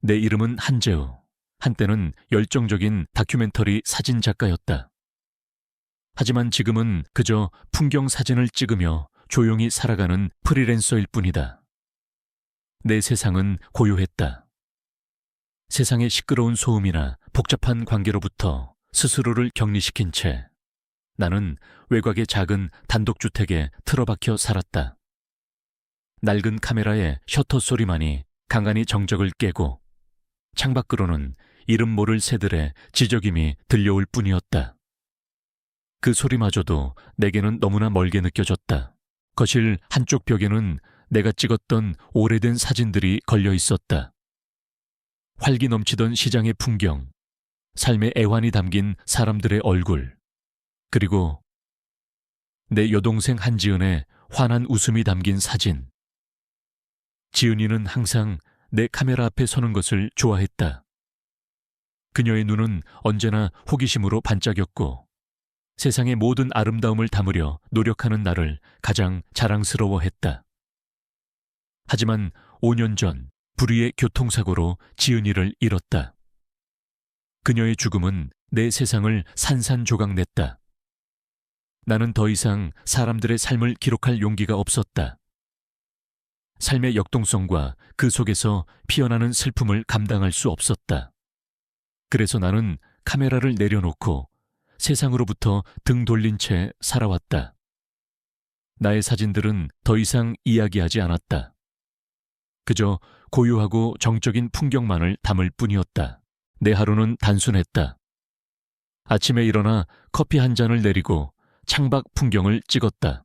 내 이름은 한재우. 한때는 열정적인 다큐멘터리 사진 작가였다. 하지만 지금은 그저 풍경 사진을 찍으며 조용히 살아가는 프리랜서일 뿐이다. 내 세상은 고요했다. 세상의 시끄러운 소음이나 복잡한 관계로부터 스스로를 격리시킨 채 나는 외곽의 작은 단독주택에 틀어박혀 살았다. 낡은 카메라의 셔터 소리만이 간간히 정적을 깨고 창밖으로는 이름 모를 새들의 지저귀이 들려올 뿐이었다. 그 소리마저도 내게는 너무나 멀게 느껴졌다. 거실 한쪽 벽에는 내가 찍었던 오래된 사진들이 걸려 있었다. 활기 넘치던 시장의 풍경, 삶의 애환이 담긴 사람들의 얼굴, 그리고 내 여동생 한지은의 환한 웃음이 담긴 사진. 지은이는 항상 내 카메라 앞에 서는 것을 좋아했다. 그녀의 눈은 언제나 호기심으로 반짝였고 세상의 모든 아름다움을 담으려 노력하는 나를 가장 자랑스러워했다. 하지만 5년 전 불의의 교통사고로 지은이를 잃었다. 그녀의 죽음은 내 세상을 산산조각냈다. 나는 더 이상 사람들의 삶을 기록할 용기가 없었다. 삶의 역동성과 그 속에서 피어나는 슬픔을 감당할 수 없었다. 그래서 나는 카메라를 내려놓고 세상으로부터 등 돌린 채 살아왔다. 나의 사진들은 더 이상 이야기하지 않았다. 그저 고요하고 정적인 풍경만을 담을 뿐이었다. 내 하루는 단순했다. 아침에 일어나 커피 한 잔을 내리고 창밖 풍경을 찍었다.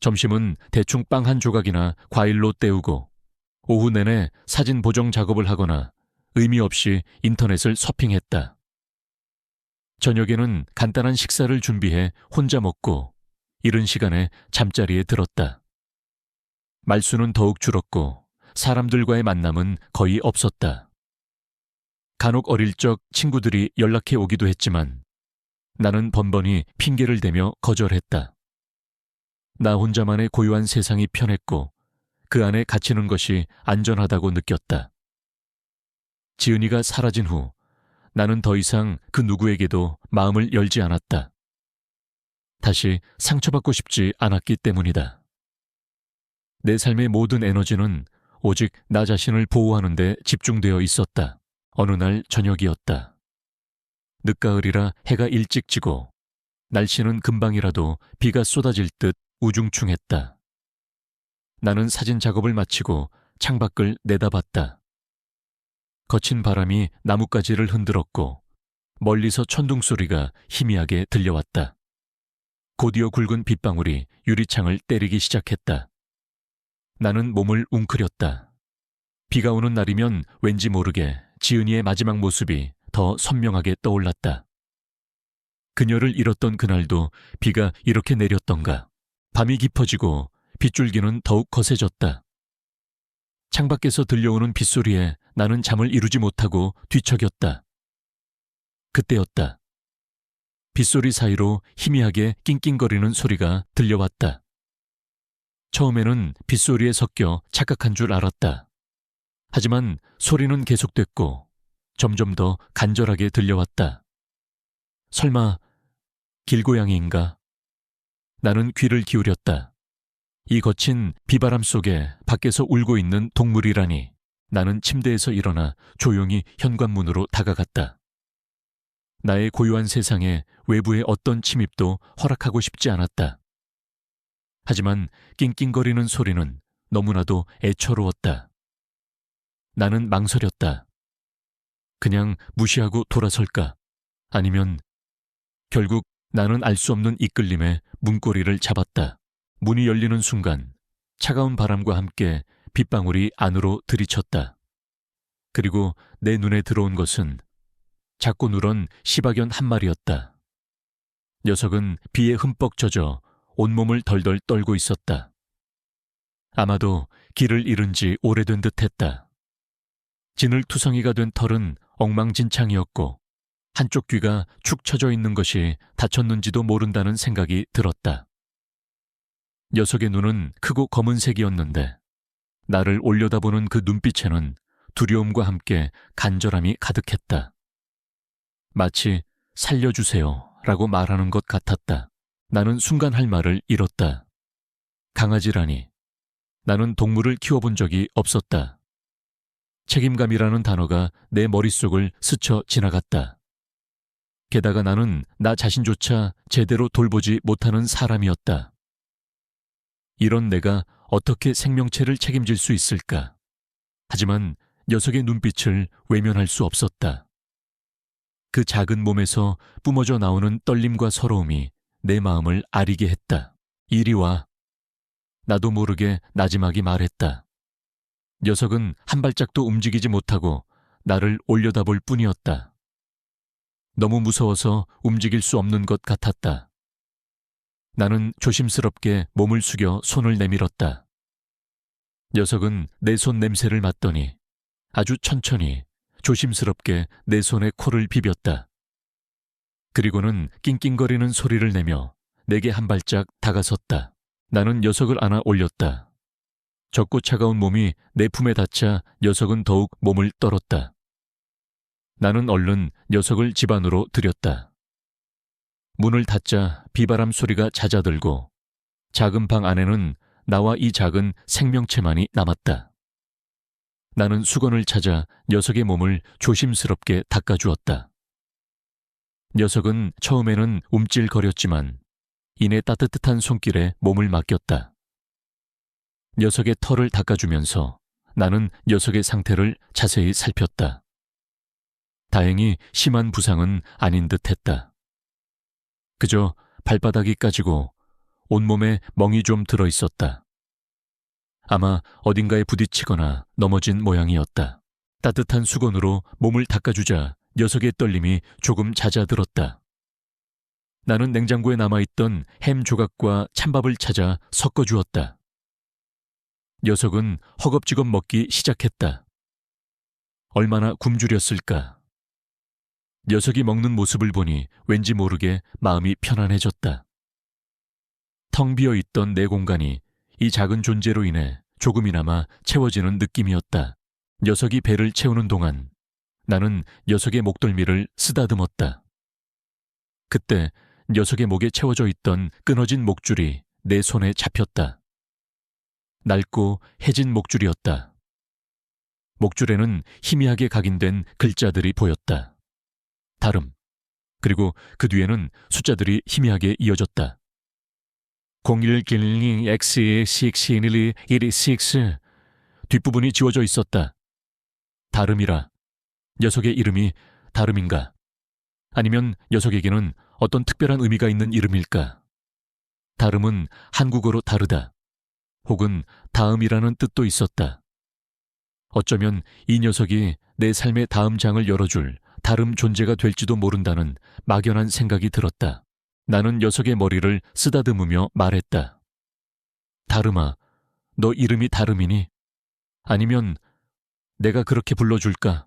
점심은 대충 빵 한 조각이나 과일로 때우고 오후 내내 사진 보정 작업을 하거나 의미 없이 인터넷을 서핑했다. 저녁에는 간단한 식사를 준비해 혼자 먹고 이른 시간에 잠자리에 들었다. 말수는 더욱 줄었고 사람들과의 만남은 거의 없었다. 간혹 어릴 적 친구들이 연락해 오기도 했지만 나는 번번이 핑계를 대며 거절했다. 나 혼자만의 고요한 세상이 편했고 그 안에 갇히는 것이 안전하다고 느꼈다. 지은이가 사라진 후 나는 더 이상 그 누구에게도 마음을 열지 않았다. 다시 상처받고 싶지 않았기 때문이다. 내 삶의 모든 에너지는 오직 나 자신을 보호하는 데 집중되어 있었다. 어느 날 저녁이었다. 늦가을이라 해가 일찍 지고 날씨는 금방이라도 비가 쏟아질 듯 우중충했다. 나는 사진 작업을 마치고 창밖을 내다봤다. 거친 바람이 나뭇가지를 흔들었고 멀리서 천둥 소리가 희미하게 들려왔다. 곧이어 굵은 빗방울이 유리창을 때리기 시작했다. 나는 몸을 웅크렸다. 비가 오는 날이면 왠지 모르게 지은이의 마지막 모습이 더 선명하게 떠올랐다. 그녀를 잃었던 그날도 비가 이렇게 내렸던가. 밤이 깊어지고 빗줄기는 더욱 거세졌다. 창밖에서 들려오는 빗소리에 나는 잠을 이루지 못하고 뒤척였다. 그때였다. 빗소리 사이로 희미하게 낑낑거리는 소리가 들려왔다. 처음에는 빗소리에 섞여 착각한 줄 알았다. 하지만 소리는 계속됐고 점점 더 간절하게 들려왔다. 설마 길고양이인가? 나는 귀를 기울였다. 이 거친 비바람 속에 밖에서 울고 있는 동물이라니. 나는 침대에서 일어나 조용히 현관문으로 다가갔다. 나의 고요한 세상에 외부의 어떤 침입도 허락하고 싶지 않았다. 하지만 낑낑거리는 소리는 너무나도 애처로웠다. 나는 망설였다. 그냥 무시하고 돌아설까? 아니면 결국 나는 알 수 없는 이끌림에 문고리를 잡았다. 문이 열리는 순간 차가운 바람과 함께 빗방울이 안으로 들이쳤다. 그리고 내 눈에 들어온 것은 작고 누런 시바견 한 마리였다. 녀석은 비에 흠뻑 젖어 온몸을 덜덜 떨고 있었다. 아마도 길을 잃은 지 오래된 듯했다. 지늘투성이가 된 털은 엉망진창이었고 한쪽 귀가 축 처져 있는 것이 다쳤는지도 모른다는 생각이 들었다. 녀석의 눈은 크고 검은색이었는데 나를 올려다보는 그 눈빛에는 두려움과 함께 간절함이 가득했다. 마치 살려주세요 라고 말하는 것 같았다. 나는 순간 할 말을 잃었다. 강아지라니. 나는 동물을 키워본 적이 없었다. 책임감이라는 단어가 내 머릿속을 스쳐 지나갔다. 게다가 나는 나 자신조차 제대로 돌보지 못하는 사람이었다. 이런 내가 어떻게 생명체를 책임질 수 있을까? 하지만 녀석의 눈빛을 외면할 수 없었다. 그 작은 몸에서 뿜어져 나오는 떨림과 서러움이 내 마음을 아리게 했다. 이리 와. 나도 모르게 나지막이 말했다. 녀석은 한 발짝도 움직이지 못하고 나를 올려다볼 뿐이었다. 너무 무서워서 움직일 수 없는 것 같았다. 나는 조심스럽게 몸을 숙여 손을 내밀었다. 녀석은 내 손 냄새를 맡더니 아주 천천히 조심스럽게 내 손에 코를 비볐다. 그리고는 낑낑거리는 소리를 내며 내게 한 발짝 다가섰다. 나는 녀석을 안아 올렸다. 적고 차가운 몸이 내 품에 닿자 녀석은 더욱 몸을 떨었다. 나는 얼른 녀석을 집 안으로 들였다. 문을 닫자 비바람 소리가 잦아들고 작은 방 안에는 나와 이 작은 생명체만이 남았다. 나는 수건을 찾아 녀석의 몸을 조심스럽게 닦아주었다. 녀석은 처음에는 움찔거렸지만 이내 따뜻한 손길에 몸을 맡겼다. 녀석의 털을 닦아주면서 나는 녀석의 상태를 자세히 살폈다. 다행히 심한 부상은 아닌 듯 했다. 그저 발바닥이 까지고 온몸에 멍이 좀 들어 있었다. 아마 어딘가에 부딪히거나 넘어진 모양이었다. 따뜻한 수건으로 몸을 닦아주자 녀석의 떨림이 조금 잦아들었다. 나는 냉장고에 남아있던 햄 조각과 찬밥을 찾아 섞어주었다. 녀석은 허겁지겁 먹기 시작했다. 얼마나 굶주렸을까. 녀석이 먹는 모습을 보니 왠지 모르게 마음이 편안해졌다. 텅 비어있던 내 공간이 이 작은 존재로 인해 조금이나마 채워지는 느낌이었다. 녀석이 배를 채우는 동안 나는 녀석의 목덜미를 쓰다듬었다. 그때 녀석의 목에 채워져 있던 끊어진 목줄이 내 손에 잡혔다. 낡고 해진 목줄이었다. 목줄에는 희미하게 각인된 글자들이 보였다. 다름. 그리고 그 뒤에는 숫자들이 희미하게 이어졌다. 0110X61116 뒷부분이 지워져 있었다. 다름이라. 녀석의 이름이 다름인가? 아니면 녀석에게는 어떤 특별한 의미가 있는 이름일까? 다름은 한국어로 다르다. 혹은 다음이라는 뜻도 있었다. 어쩌면 이 녀석이 내 삶의 다음 장을 열어줄 다름 존재가 될지도 모른다는 막연한 생각이 들었다. 나는 녀석의 머리를 쓰다듬으며 말했다. 다름아, 너 이름이 다름이니? 아니면 내가 그렇게 불러줄까?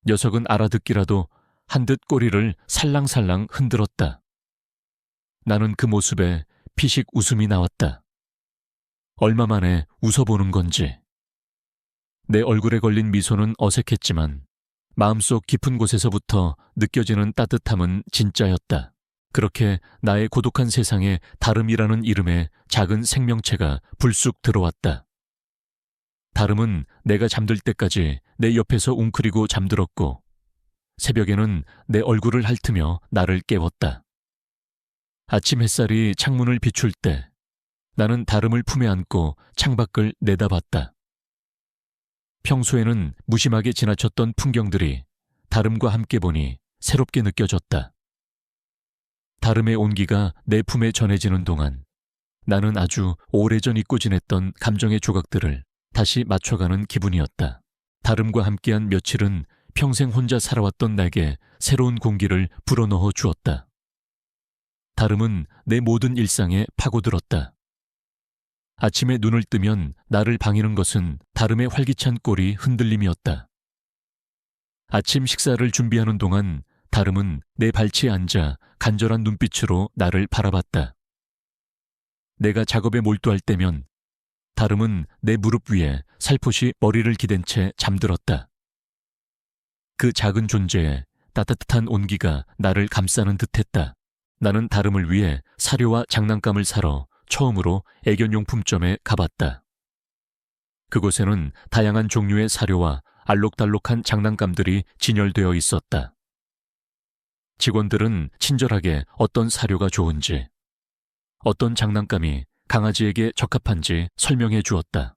녀석은 알아듣기라도 한 듯 꼬리를 살랑살랑 흔들었다. 나는 그 모습에 피식 웃음이 나왔다. 얼마 만에 웃어보는 건지. 내 얼굴에 걸린 미소는 어색했지만 마음속 깊은 곳에서부터 느껴지는 따뜻함은 진짜였다. 그렇게 나의 고독한 세상에 다름이라는 이름의 작은 생명체가 불쑥 들어왔다. 다름은 내가 잠들 때까지 내 옆에서 웅크리고 잠들었고 새벽에는 내 얼굴을 핥으며 나를 깨웠다. 아침 햇살이 창문을 비출 때 나는 다름을 품에 안고 창밖을 내다봤다. 평소에는 무심하게 지나쳤던 풍경들이 다름과 함께 보니 새롭게 느껴졌다. 다름의 온기가 내 품에 전해지는 동안 나는 아주 오래전 잊고 지냈던 감정의 조각들을 다시 맞춰가는 기분이었다. 다름과 함께한 며칠은 평생 혼자 살아왔던 내게 새로운 공기를 불어넣어 주었다. 다름은 내 모든 일상에 파고들었다. 아침에 눈을 뜨면 나를 방이는 것은 다름의 활기찬 꼬리 흔들림이었다. 아침 식사를 준비하는 동안 다름은 내 발치에 앉아 간절한 눈빛으로 나를 바라봤다. 내가 작업에 몰두할 때면 다름은 내 무릎 위에 살포시 머리를 기댄 채 잠들었다. 그 작은 존재에 따뜻한 온기가 나를 감싸는 듯했다. 나는 다름을 위해 사료와 장난감을 사러 처음으로 애견용품점에 가봤다. 그곳에는 다양한 종류의 사료와 알록달록한 장난감들이 진열되어 있었다. 직원들은 친절하게 어떤 사료가 좋은지, 어떤 장난감이 강아지에게 적합한지 설명해 주었다.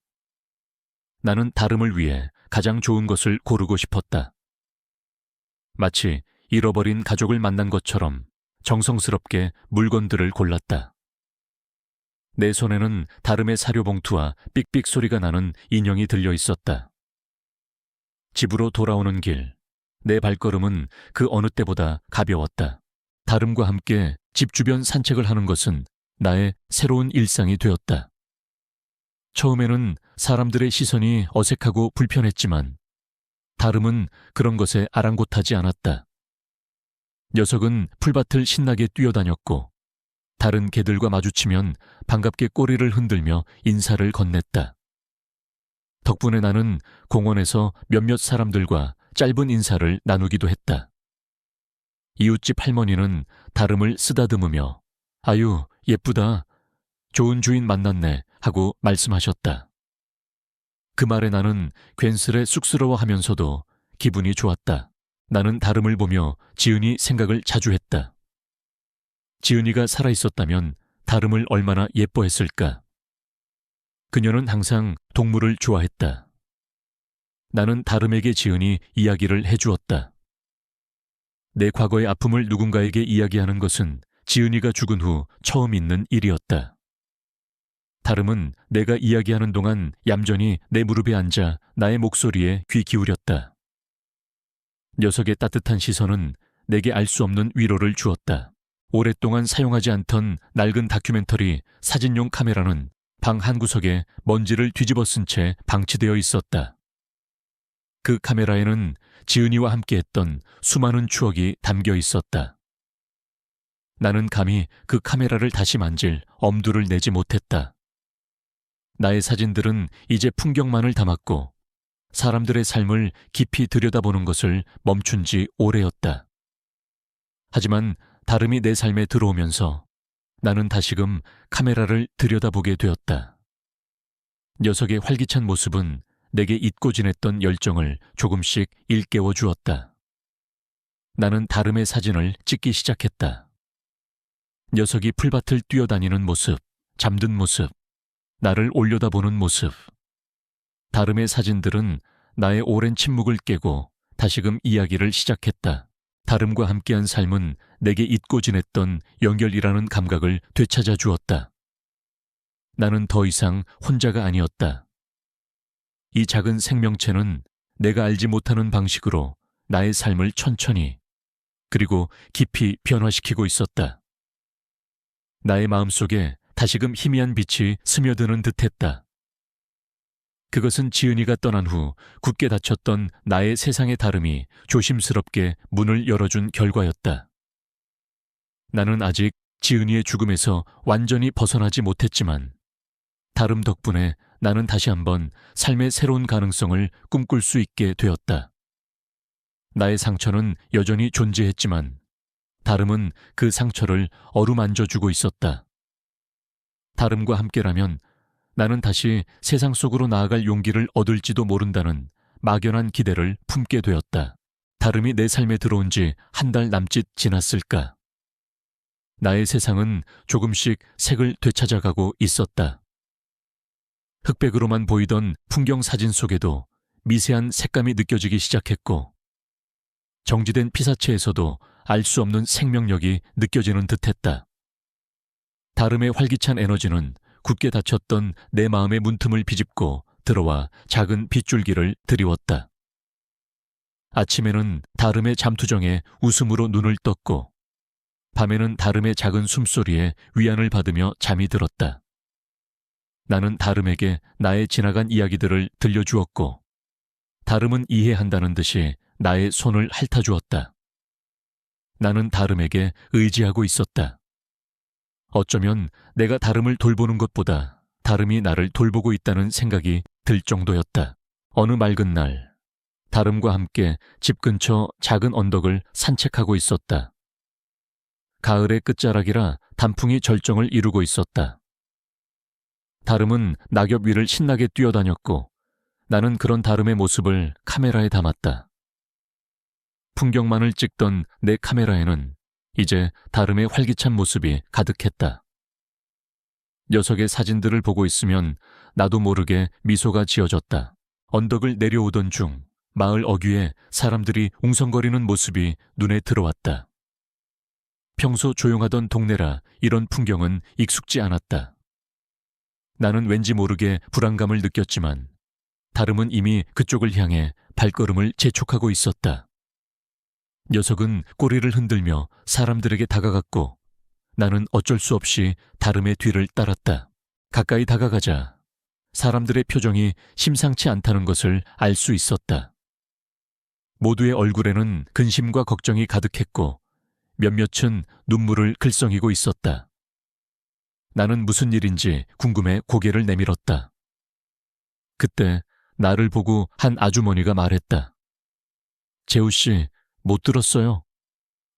나는 다름을 위해 가장 좋은 것을 고르고 싶었다. 마치 잃어버린 가족을 만난 것처럼 정성스럽게 물건들을 골랐다. 내 손에는 다름의 사료 봉투와 삑삑 소리가 나는 인형이 들려 있었다. 집으로 돌아오는 길, 내 발걸음은 그 어느 때보다 가벼웠다. 다름과 함께 집 주변 산책을 하는 것은 나의 새로운 일상이 되었다. 처음에는 사람들의 시선이 어색하고 불편했지만 다름은 그런 것에 아랑곳하지 않았다. 녀석은 풀밭을 신나게 뛰어다녔고 다른 개들과 마주치면 반갑게 꼬리를 흔들며 인사를 건넸다. 덕분에 나는 공원에서 몇몇 사람들과 짧은 인사를 나누기도 했다. 이웃집 할머니는 다름을 쓰다듬으며 아유, 예쁘다. 좋은 주인 만났네 하고 말씀하셨다. 그 말에 나는 괜스레 쑥스러워하면서도 기분이 좋았다. 나는 다름을 보며 지은이 생각을 자주 했다. 지은이가 살아있었다면 다름을 얼마나 예뻐했을까. 그녀는 항상 동물을 좋아했다. 나는 다름에게 지은이 이야기를 해주었다. 내 과거의 아픔을 누군가에게 이야기하는 것은 지은이가 죽은 후 처음 있는 일이었다. 다름은 내가 이야기하는 동안 얌전히 내 무릎에 앉아 나의 목소리에 귀 기울였다. 녀석의 따뜻한 시선은 내게 알 수 없는 위로를 주었다. 오랫동안 사용하지 않던 낡은 다큐멘터리 사진용 카메라는 방 한구석에 먼지를 뒤집어 쓴 채 방치되어 있었다. 그 카메라에는 지은이와 함께했던 수많은 추억이 담겨 있었다. 나는 감히 그 카메라를 다시 만질 엄두를 내지 못했다. 나의 사진들은 이제 풍경만을 담았고 사람들의 삶을 깊이 들여다보는 것을 멈춘 지 오래였다. 하지만 다름이 내 삶에 들어오면서 나는 다시금 카메라를 들여다보게 되었다. 녀석의 활기찬 모습은 내게 잊고 지냈던 열정을 조금씩 일깨워 주었다. 나는 다름의 사진을 찍기 시작했다. 녀석이 풀밭을 뛰어다니는 모습, 잠든 모습, 나를 올려다보는 모습. 다름의 사진들은 나의 오랜 침묵을 깨고 다시금 이야기를 시작했다. 다름과 함께한 삶은 내게 잊고 지냈던 연결이라는 감각을 되찾아 주었다. 나는 더 이상 혼자가 아니었다. 이 작은 생명체는 내가 알지 못하는 방식으로 나의 삶을 천천히 그리고 깊이 변화시키고 있었다. 나의 마음속에 다시금 희미한 빛이 스며드는 듯했다. 그것은 지은이가 떠난 후 굳게 닫혔던 나의 세상의 다름이 조심스럽게 문을 열어준 결과였다. 나는 아직 지은이의 죽음에서 완전히 벗어나지 못했지만 다름 덕분에 나는 다시 한번 삶의 새로운 가능성을 꿈꿀 수 있게 되었다. 나의 상처는 여전히 존재했지만 다름은 그 상처를 어루만져주고 있었다. 다름과 함께라면 나는 다시 세상 속으로 나아갈 용기를 얻을지도 모른다는 막연한 기대를 품게 되었다. 다름이 내 삶에 들어온 지 한 달 남짓 지났을까. 나의 세상은 조금씩 색을 되찾아가고 있었다. 흑백으로만 보이던 풍경 사진 속에도 미세한 색감이 느껴지기 시작했고 정지된 피사체에서도 알 수 없는 생명력이 느껴지는 듯했다. 다름의 활기찬 에너지는 굳게 닫혔던 내 마음의 문틈을 비집고 들어와 작은 빗줄기를 드리웠다. 아침에는 다름의 잠투정에 웃음으로 눈을 떴고 밤에는 다름의 작은 숨소리에 위안을 받으며 잠이 들었다. 나는 다름에게 나의 지나간 이야기들을 들려주었고 다름은 이해한다는 듯이 나의 손을 핥아주었다. 나는 다름에게 의지하고 있었다. 어쩌면 내가 다름을 돌보는 것보다 다름이 나를 돌보고 있다는 생각이 들 정도였다. 어느 맑은 날, 다름과 함께 집 근처 작은 언덕을 산책하고 있었다. 가을의 끝자락이라 단풍이 절정을 이루고 있었다. 다름은 낙엽 위를 신나게 뛰어다녔고 나는 그런 다름의 모습을 카메라에 담았다. 풍경만을 찍던 내 카메라에는 이제 다름의 활기찬 모습이 가득했다. 녀석의 사진들을 보고 있으면 나도 모르게 미소가 지어졌다. 언덕을 내려오던 중 마을 어귀에 사람들이 웅성거리는 모습이 눈에 들어왔다. 평소 조용하던 동네라 이런 풍경은 익숙지 않았다. 나는 왠지 모르게 불안감을 느꼈지만 다름은 이미 그쪽을 향해 발걸음을 재촉하고 있었다. 녀석은 꼬리를 흔들며 사람들에게 다가갔고 나는 어쩔 수 없이 다름의 뒤를 따랐다. 가까이 다가가자 사람들의 표정이 심상치 않다는 것을 알 수 있었다. 모두의 얼굴에는 근심과 걱정이 가득했고 몇몇은 눈물을 글썽이고 있었다. 나는 무슨 일인지 궁금해 고개를 내밀었다. 그때 나를 보고 한 아주머니가 말했다. 재우 씨, 못 들었어요?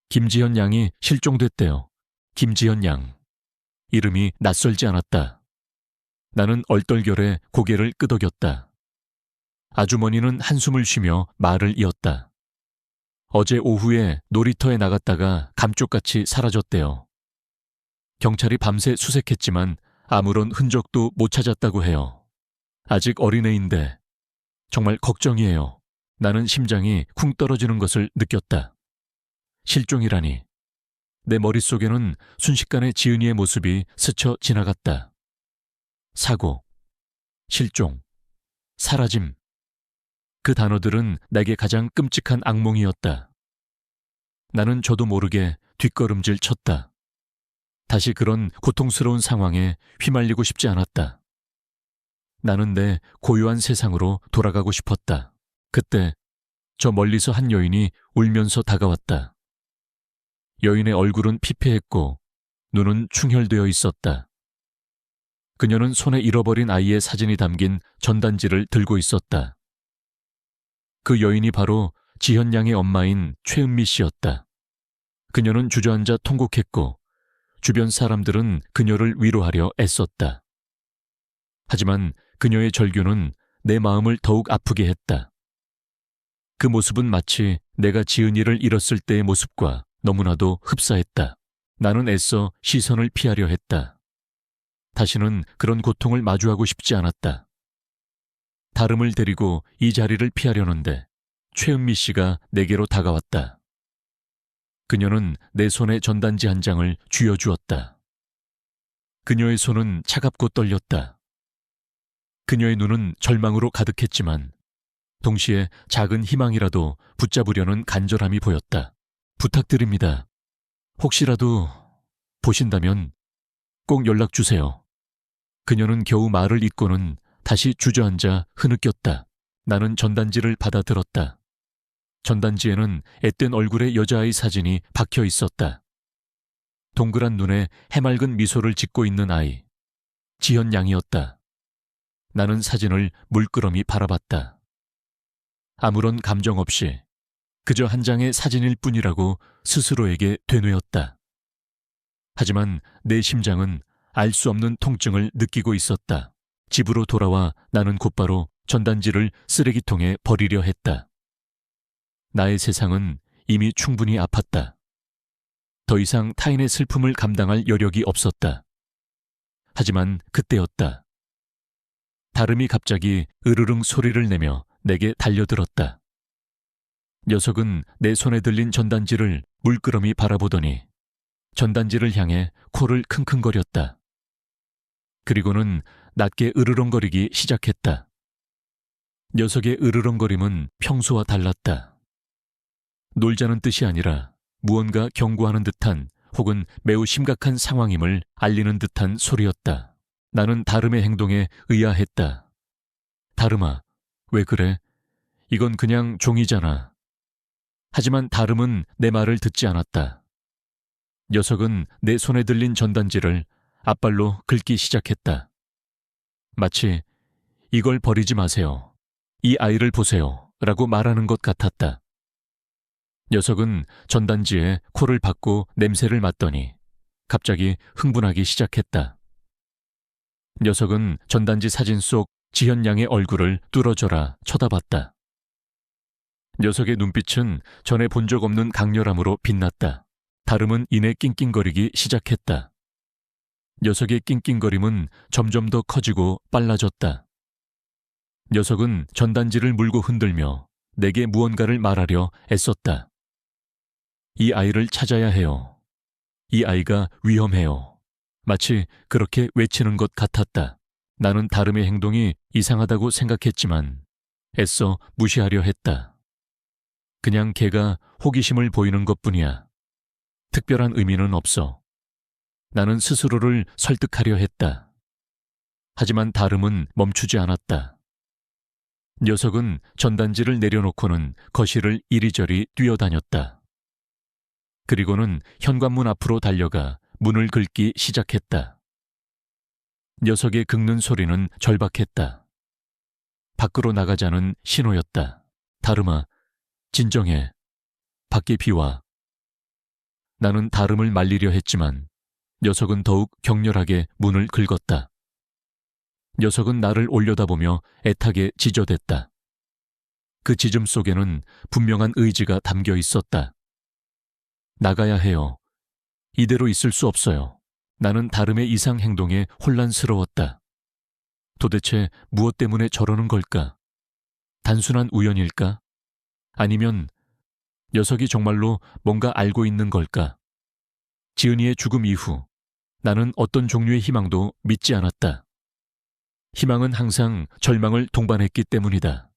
김지현 양이 실종됐대요. 김지현 양. 이름이 낯설지 않았다. 나는 얼떨결에 고개를 끄덕였다. 아주머니는 한숨을 쉬며 말을 이었다. 어제 오후에 놀이터에 나갔다가 감쪽같이 사라졌대요. 경찰이 밤새 수색했지만 아무런 흔적도 못 찾았다고 해요. 아직 어린애인데 정말 걱정이에요. 나는 심장이 쿵 떨어지는 것을 느꼈다. 실종이라니. 내 머릿속에는 순식간에 지은이의 모습이 스쳐 지나갔다. 사고, 실종, 사라짐. 그 단어들은 내게 가장 끔찍한 악몽이었다. 나는 저도 모르게 뒷걸음질 쳤다. 다시 그런 고통스러운 상황에 휘말리고 싶지 않았다. 나는 내 고요한 세상으로 돌아가고 싶었다. 그때 저 멀리서 한 여인이 울면서 다가왔다. 여인의 얼굴은 피폐했고 눈은 충혈되어 있었다. 그녀는 손에 잃어버린 아이의 사진이 담긴 전단지를 들고 있었다. 그 여인이 바로 지현 양의 엄마인 최은미 씨였다. 그녀는 주저앉아 통곡했고 주변 사람들은 그녀를 위로하려 애썼다. 하지만 그녀의 절규는 내 마음을 더욱 아프게 했다. 그 모습은 마치 내가 지은이를 잃었을 때의 모습과 너무나도 흡사했다. 나는 애써 시선을 피하려 했다. 다시는 그런 고통을 마주하고 싶지 않았다. 다름을 데리고 이 자리를 피하려는데 최은미 씨가 내게로 다가왔다. 그녀는 내 손에 전단지 한 장을 쥐어주었다. 그녀의 손은 차갑고 떨렸다. 그녀의 눈은 절망으로 가득했지만 동시에 작은 희망이라도 붙잡으려는 간절함이 보였다. 부탁드립니다. 혹시라도 보신다면 꼭 연락 주세요. 그녀는 겨우 말을 잇고는 다시 주저앉아 흐느꼈다. 나는 전단지를 받아들었다. 전단지에는 앳된 얼굴의 여자아이 사진이 박혀 있었다. 동그란 눈에 해맑은 미소를 짓고 있는 아이. 지현 양이었다. 나는 사진을 물끄러미 바라봤다. 아무런 감정 없이 그저 한 장의 사진일 뿐이라고 스스로에게 되뇌었다. 하지만 내 심장은 알 수 없는 통증을 느끼고 있었다. 집으로 돌아와 나는 곧바로 전단지를 쓰레기통에 버리려 했다. 나의 세상은 이미 충분히 아팠다. 더 이상 타인의 슬픔을 감당할 여력이 없었다. 하지만 그때였다. 다름이 갑자기 으르릉 소리를 내며 내게 달려들었다. 녀석은 내 손에 들린 전단지를 물끄러미 바라보더니 전단지를 향해 코를 킁킁거렸다. 그리고는 낮게 으르렁거리기 시작했다. 녀석의 으르렁거림은 평소와 달랐다. 놀자는 뜻이 아니라 무언가 경고하는 듯한 혹은 매우 심각한 상황임을 알리는 듯한 소리였다. 나는 다름의 행동에 의아했다. 다름아, 왜 그래? 이건 그냥 종이잖아. 하지만 다름은 내 말을 듣지 않았다. 녀석은 내 손에 들린 전단지를 앞발로 긁기 시작했다. 마치 이걸 버리지 마세요. 이 아이를 보세요. 라고 말하는 것 같았다. 녀석은 전단지에 코를 박고 냄새를 맡더니 갑자기 흥분하기 시작했다. 녀석은 전단지 사진 속 지현 양의 얼굴을 뚫어져라 쳐다봤다. 녀석의 눈빛은 전에 본 적 없는 강렬함으로 빛났다. 다름은 이내 낑낑거리기 시작했다. 녀석의 낑낑거림은 점점 더 커지고 빨라졌다. 녀석은 전단지를 물고 흔들며 내게 무언가를 말하려 애썼다. 이 아이를 찾아야 해요. 이 아이가 위험해요. 마치 그렇게 외치는 것 같았다. 나는 다름의 행동이 이상하다고 생각했지만 애써 무시하려 했다. 그냥 걔가 호기심을 보이는 것뿐이야. 특별한 의미는 없어. 나는 스스로를 설득하려 했다. 하지만 다름은 멈추지 않았다. 녀석은 전단지를 내려놓고는 거실을 이리저리 뛰어다녔다. 그리고는 현관문 앞으로 달려가 문을 긁기 시작했다. 녀석의 긁는 소리는 절박했다. 밖으로 나가자는 신호였다. 다름아, 진정해. 밖에 비 와. 나는 다름을 말리려 했지만 녀석은 더욱 격렬하게 문을 긁었다. 녀석은 나를 올려다보며 애타게 지저댔다. 그 짖음 속에는 분명한 의지가 담겨 있었다. 나가야 해요. 이대로 있을 수 없어요. 나는 다름의 이상 행동에 혼란스러웠다. 도대체 무엇 때문에 저러는 걸까? 단순한 우연일까? 아니면 녀석이 정말로 뭔가 알고 있는 걸까? 지은이의 죽음 이후 나는 어떤 종류의 희망도 믿지 않았다. 희망은 항상 절망을 동반했기 때문이다.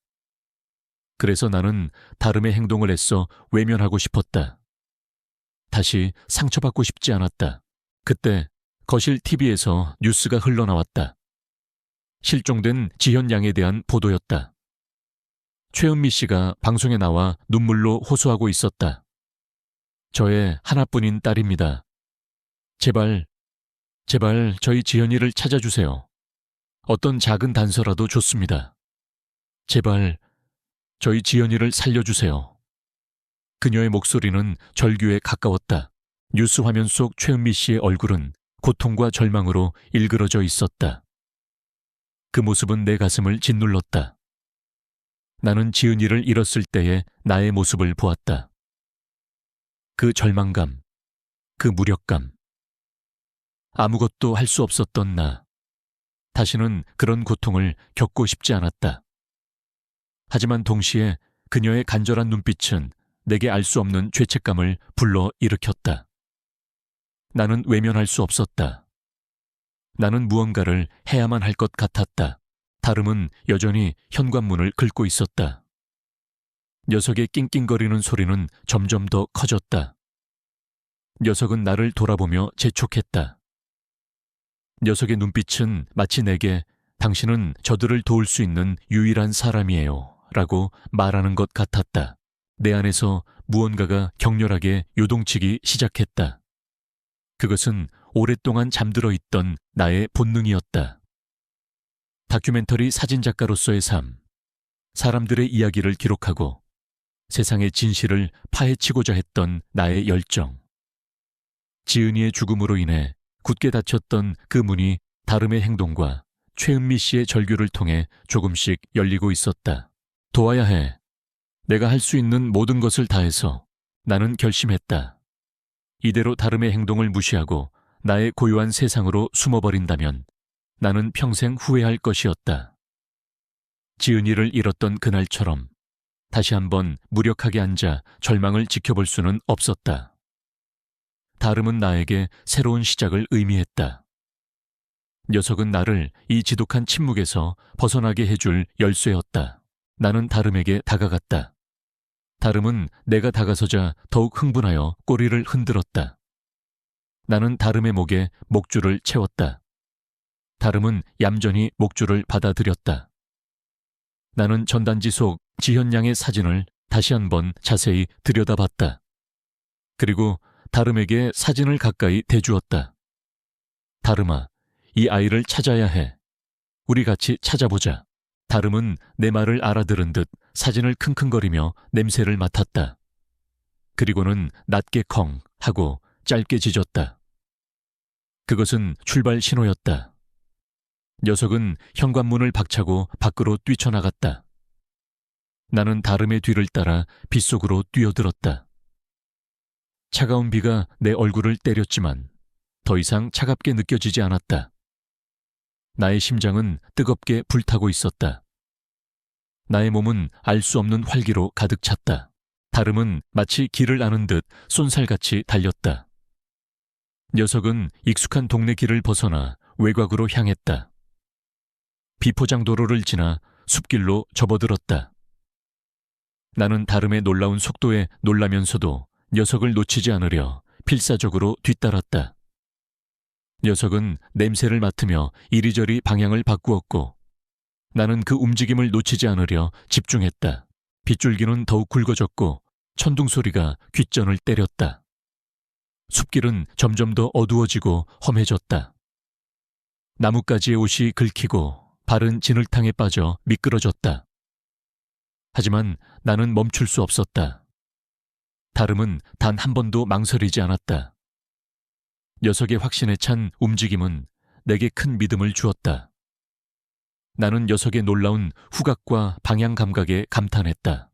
그래서 나는 다름의 행동을 애써 외면하고 싶었다. 다시 상처받고 싶지 않았다. 그때 거실 TV에서 뉴스가 흘러나왔다. 실종된 지현 양에 대한 보도였다. 최은미 씨가 방송에 나와 눈물로 호소하고 있었다. 저의 하나뿐인 딸입니다. 제발 저희 지현이를 찾아주세요. 어떤 작은 단서라도 좋습니다. 제발 저희 지현이를 살려주세요. 그녀의 목소리는 절규에 가까웠다. 뉴스 화면 속 최은미 씨의 얼굴은 고통과 절망으로 일그러져 있었다. 그 모습은 내 가슴을 짓눌렀다. 나는 지은이를 잃었을 때의 나의 모습을 보았다. 그 절망감, 그 무력감. 아무것도 할 수 없었던 나. 다시는 그런 고통을 겪고 싶지 않았다. 하지만 동시에 그녀의 간절한 눈빛은 내게 알 수 없는 죄책감을 불러 일으켰다. 나는 외면할 수 없었다. 나는 무언가를 해야만 할 것 같았다. 다름은 여전히 현관문을 긁고 있었다. 녀석의 낑낑거리는 소리는 점점 더 커졌다. 녀석은 나를 돌아보며 재촉했다. 녀석의 눈빛은 마치 내게 당신은 저들을 도울 수 있는 유일한 사람이에요 라고 말하는 것 같았다. 내 안에서 무언가가 격렬하게 요동치기 시작했다. 그것은 오랫동안 잠들어 있던 나의 본능이었다. 다큐멘터리 사진작가로서의 삶, 사람들의 이야기를 기록하고 세상의 진실을 파헤치고자 했던 나의 열정. 지은이의 죽음으로 인해 굳게 닫혔던 그 문이 다름의 행동과 최은미 씨의 절규를 통해 조금씩 열리고 있었다. 도와야 해. 내가 할 수 있는 모든 것을 다해서 나는 결심했다. 이대로 다름의 행동을 무시하고 나의 고요한 세상으로 숨어버린다면 나는 평생 후회할 것이었다. 지은이를 잃었던 그날처럼 다시 한번 무력하게 앉아 절망을 지켜볼 수는 없었다. 다름은 나에게 새로운 시작을 의미했다. 녀석은 나를 이 지독한 침묵에서 벗어나게 해줄 열쇠였다. 나는 다름에게 다가갔다. 다름은 내가 다가서자 더욱 흥분하여 꼬리를 흔들었다. 나는 다름의 목에 목줄을 채웠다. 다름은 얌전히 목줄을 받아들였다. 나는 전단지 속 지현 양의 사진을 다시 한번 자세히 들여다봤다. 그리고 다름에게 사진을 가까이 대주었다. 다름아, 이 아이를 찾아야 해. 우리 같이 찾아보자. 다름은 내 말을 알아들은 듯 사진을 킁킁거리며 냄새를 맡았다. 그리고는 낮게 컹 하고 짧게 짖었다. 그것은 출발 신호였다. 녀석은 현관문을 박차고 밖으로 뛰쳐나갔다. 나는 다름의 뒤를 따라 빗속으로 뛰어들었다. 차가운 비가 내 얼굴을 때렸지만 더 이상 차갑게 느껴지지 않았다. 나의 심장은 뜨겁게 불타고 있었다. 나의 몸은 알 수 없는 활기로 가득 찼다. 다름은 마치 길을 아는 듯 쏜살같이 달렸다. 녀석은 익숙한 동네 길을 벗어나 외곽으로 향했다. 비포장 도로를 지나 숲길로 접어들었다. 나는 다름의 놀라운 속도에 놀라면서도 녀석을 놓치지 않으려 필사적으로 뒤따랐다. 녀석은 냄새를 맡으며 이리저리 방향을 바꾸었고 나는 그 움직임을 놓치지 않으려 집중했다. 빗줄기는 더욱 굵어졌고 천둥 소리가 귓전을 때렸다. 숲길은 점점 더 어두워지고 험해졌다. 나뭇가지의 옷이 긁히고 발은 진흙탕에 빠져 미끄러졌다. 하지만 나는 멈출 수 없었다. 다름은 단 한 번도 망설이지 않았다. 녀석의 확신에 찬 움직임은 내게 큰 믿음을 주었다. 나는 녀석의 놀라운 후각과 방향 감각에 감탄했다.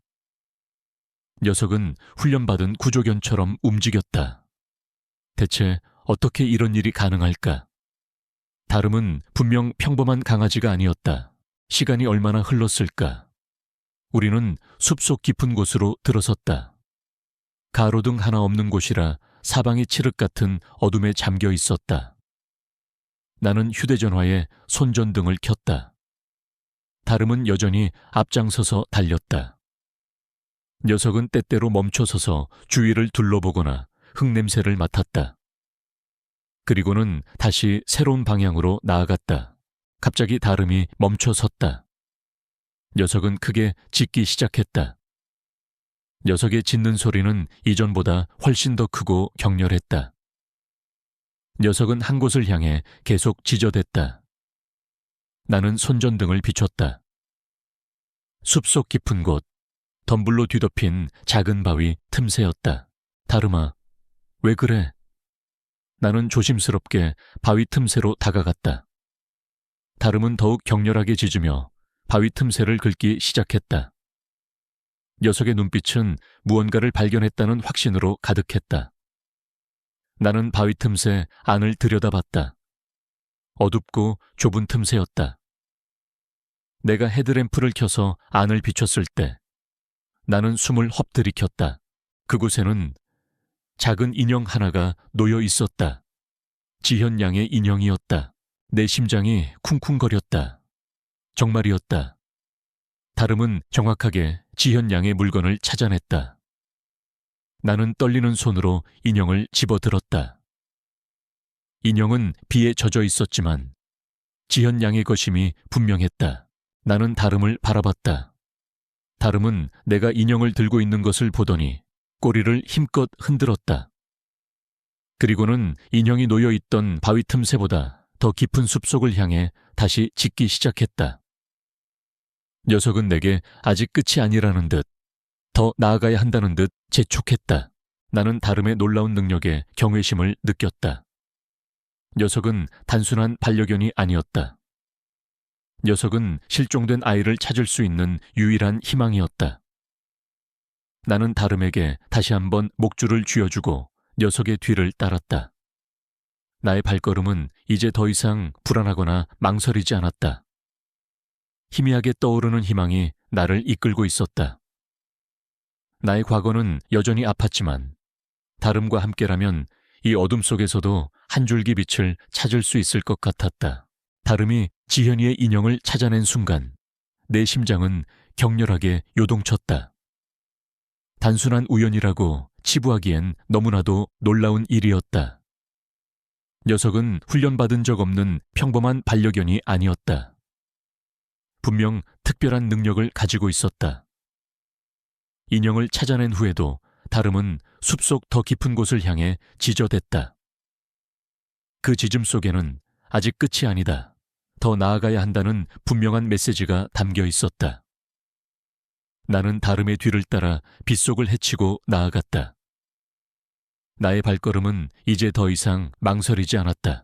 녀석은 훈련받은 구조견처럼 움직였다. 대체 어떻게 이런 일이 가능할까? 다름은 분명 평범한 강아지가 아니었다. 시간이 얼마나 흘렀을까? 우리는 숲속 깊은 곳으로 들어섰다. 가로등 하나 없는 곳이라 사방이 칠흑 같은 어둠에 잠겨 있었다. 나는 휴대전화에 손전등을 켰다. 다름은 여전히 앞장서서 달렸다. 녀석은 때때로 멈춰서서 주위를 둘러보거나 흙냄새를 맡았다. 그리고는 다시 새로운 방향으로 나아갔다. 갑자기 다름이 멈춰 섰다. 녀석은 크게 짖기 시작했다. 녀석의 짖는 소리는 이전보다 훨씬 더 크고 격렬했다. 녀석은 한 곳을 향해 계속 짖어댔다. 나는 손전등을 비췄다. 숲속 깊은 곳, 덤불로 뒤덮인 작은 바위 틈새였다. 다름아, 왜 그래? 나는 조심스럽게 바위 틈새로 다가갔다. 다름은 더욱 격렬하게 짖으며 바위 틈새를 긁기 시작했다. 녀석의 눈빛은 무언가를 발견했다는 확신으로 가득했다. 나는 바위 틈새 안을 들여다봤다. 어둡고 좁은 틈새였다. 내가 헤드램프를 켜서 안을 비췄을 때 나는 숨을 헛들이켰다. 그곳에는 작은 인형 하나가 놓여 있었다. 지현 양의 인형이었다. 내 심장이 쿵쿵거렸다. 정말이었다. 다름은 정확하게 지현 양의 물건을 찾아냈다. 나는 떨리는 손으로 인형을 집어들었다. 인형은 비에 젖어 있었지만 지현 양의 것임이 분명했다. 나는 다름을 바라봤다. 다름은 내가 인형을 들고 있는 것을 보더니 꼬리를 힘껏 흔들었다. 그리고는 인형이 놓여있던 바위 틈새보다 더 깊은 숲속을 향해 다시 짖기 시작했다. 녀석은 내게 아직 끝이 아니라는 듯, 더 나아가야 한다는 듯 재촉했다. 나는 다름의 놀라운 능력에 경외심을 느꼈다. 녀석은 단순한 반려견이 아니었다. 녀석은 실종된 아이를 찾을 수 있는 유일한 희망이었다. 나는 다름에게 다시 한번 목줄을 쥐어주고 녀석의 뒤를 따랐다. 나의 발걸음은 이제 더 이상 불안하거나 망설이지 않았다. 희미하게 떠오르는 희망이 나를 이끌고 있었다. 나의 과거는 여전히 아팠지만 다름과 함께라면 이 어둠 속에서도 한 줄기 빛을 찾을 수 있을 것 같았다. 다름이 지현이의 인형을 찾아낸 순간 내 심장은 격렬하게 요동쳤다. 단순한 우연이라고 치부하기엔 너무나도 놀라운 일이었다. 녀석은 훈련받은 적 없는 평범한 반려견이 아니었다. 분명 특별한 능력을 가지고 있었다. 인형을 찾아낸 후에도 다름은 숲속 더 깊은 곳을 향해 짖어댔다. 그 짖음 속에는 아직 끝이 아니다. 더 나아가야 한다는 분명한 메시지가 담겨 있었다. 나는 다름의 뒤를 따라 빗속을 헤치고 나아갔다. 나의 발걸음은 이제 더 이상 망설이지 않았다.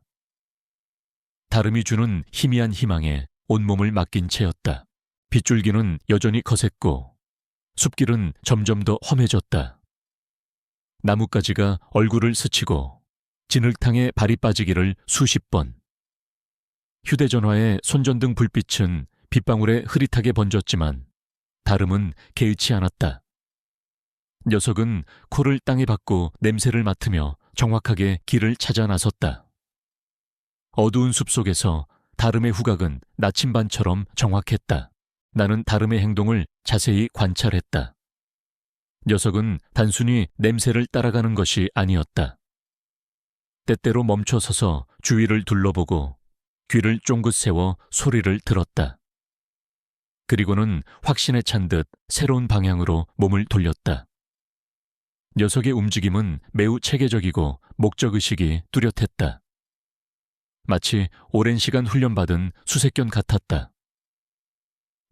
다름이 주는 희미한 희망에 온몸을 맡긴 채였다. 빗줄기는 여전히 거셌고 숲길은 점점 더 험해졌다. 나뭇가지가 얼굴을 스치고 진흙탕에 발이 빠지기를 수십 번. 휴대전화의 손전등 불빛은 빗방울에 흐릿하게 번졌지만 다름은 개의치 않았다. 녀석은 코를 땅에 박고 냄새를 맡으며 정확하게 길을 찾아 나섰다. 어두운 숲속에서 다름의 후각은 나침반처럼 정확했다. 나는 다름의 행동을 자세히 관찰했다. 녀석은 단순히 냄새를 따라가는 것이 아니었다. 때때로 멈춰서서 주위를 둘러보고 귀를 쫑긋 세워 소리를 들었다. 그리고는 확신에 찬 듯 새로운 방향으로 몸을 돌렸다. 녀석의 움직임은 매우 체계적이고 목적의식이 뚜렷했다. 마치 오랜 시간 훈련받은 수색견 같았다.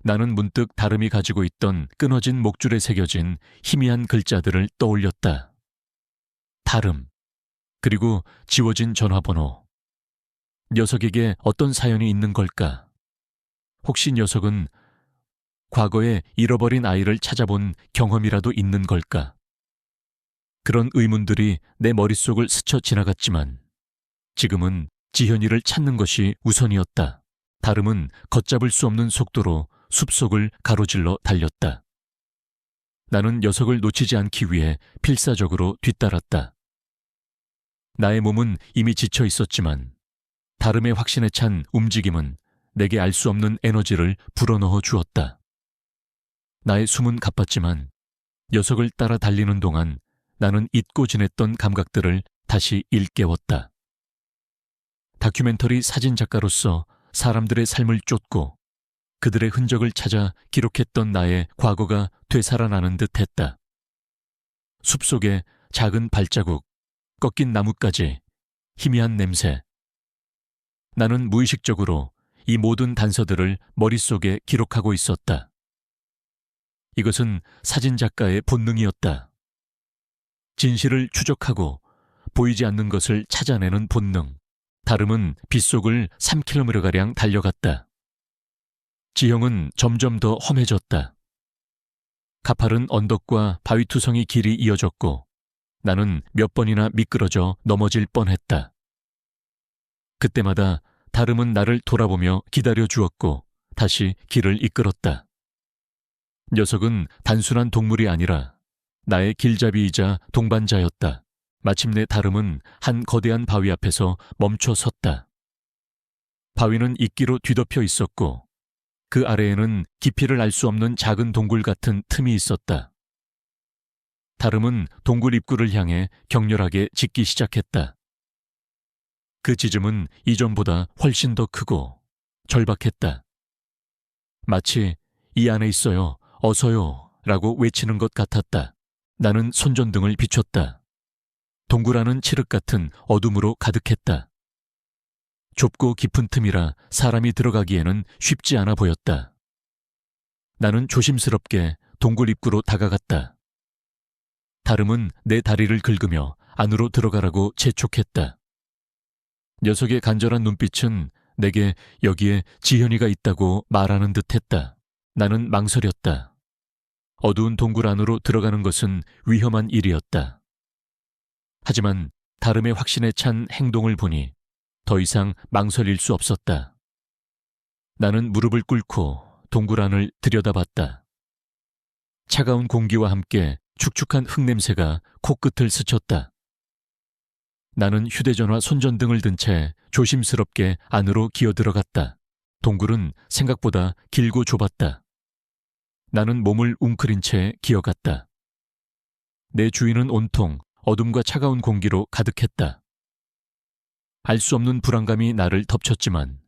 나는 문득 다름이 가지고 있던 끊어진 목줄에 새겨진 희미한 글자들을 떠올렸다. 다름, 그리고 지워진 전화번호. 녀석에게 어떤 사연이 있는 걸까? 혹시 녀석은 과거에 잃어버린 아이를 찾아본 경험이라도 있는 걸까? 그런 의문들이 내 머릿속을 스쳐 지나갔지만 지금은 지현이를 찾는 것이 우선이었다. 다름은 걷잡을 수 없는 속도로 숲속을 가로질러 달렸다. 나는 녀석을 놓치지 않기 위해 필사적으로 뒤따랐다. 나의 몸은 이미 지쳐 있었지만 다름의 확신에 찬 움직임은 내게 알 수 없는 에너지를 불어넣어 주었다. 나의 숨은 가빴지만 녀석을 따라 달리는 동안 나는 잊고 지냈던 감각들을 다시 일깨웠다. 다큐멘터리 사진작가로서 사람들의 삶을 쫓고 그들의 흔적을 찾아 기록했던 나의 과거가 되살아나는 듯 했다. 숲속에 작은 발자국, 꺾인 나뭇가지, 희미한 냄새. 나는 무의식적으로 이 모든 단서들을 머릿속에 기록하고 있었다. 이것은 사진작가의 본능이었다. 진실을 추적하고 보이지 않는 것을 찾아내는 본능. 다름은 빗속을 3km가량 달려갔다. 지형은 점점 더 험해졌다. 가파른 언덕과 바위투성이 길이 이어졌고 나는 몇 번이나 미끄러져 넘어질 뻔했다. 그때마다 다름은 나를 돌아보며 기다려 주었고 다시 길을 이끌었다. 녀석은 단순한 동물이 아니라 나의 길잡이이자 동반자였다. 마침내 다름은 한 거대한 바위 앞에서 멈춰 섰다. 바위는 이끼로 뒤덮여 있었고 그 아래에는 깊이를 알 수 없는 작은 동굴 같은 틈이 있었다. 다름은 동굴 입구를 향해 격렬하게 짖기 시작했다. 그 짖음은 이전보다 훨씬 더 크고 절박했다. 마치 이 안에 있어요, 어서요 라고 외치는 것 같았다. 나는 손전등을 비췄다. 동굴 안은 칠흑 같은 어둠으로 가득했다. 좁고 깊은 틈이라 사람이 들어가기에는 쉽지 않아 보였다. 나는 조심스럽게 동굴 입구로 다가갔다. 다름은 내 다리를 긁으며 안으로 들어가라고 재촉했다. 녀석의 간절한 눈빛은 내게 여기에 지현이가 있다고 말하는 듯했다. 나는 망설였다. 어두운 동굴 안으로 들어가는 것은 위험한 일이었다. 하지만 다름의 확신에 찬 행동을 보니 더 이상 망설일 수 없었다. 나는 무릎을 꿇고 동굴 안을 들여다봤다. 차가운 공기와 함께 축축한 흙냄새가 코끝을 스쳤다. 나는 휴대전화 손전등을 든 채 조심스럽게 안으로 기어들어갔다. 동굴은 생각보다 길고 좁았다. 나는 몸을 웅크린 채 기어갔다. 내 주위는 온통 어둠과 차가운 공기로 가득했다. 알 수 없는 불안감이 나를 덮쳤지만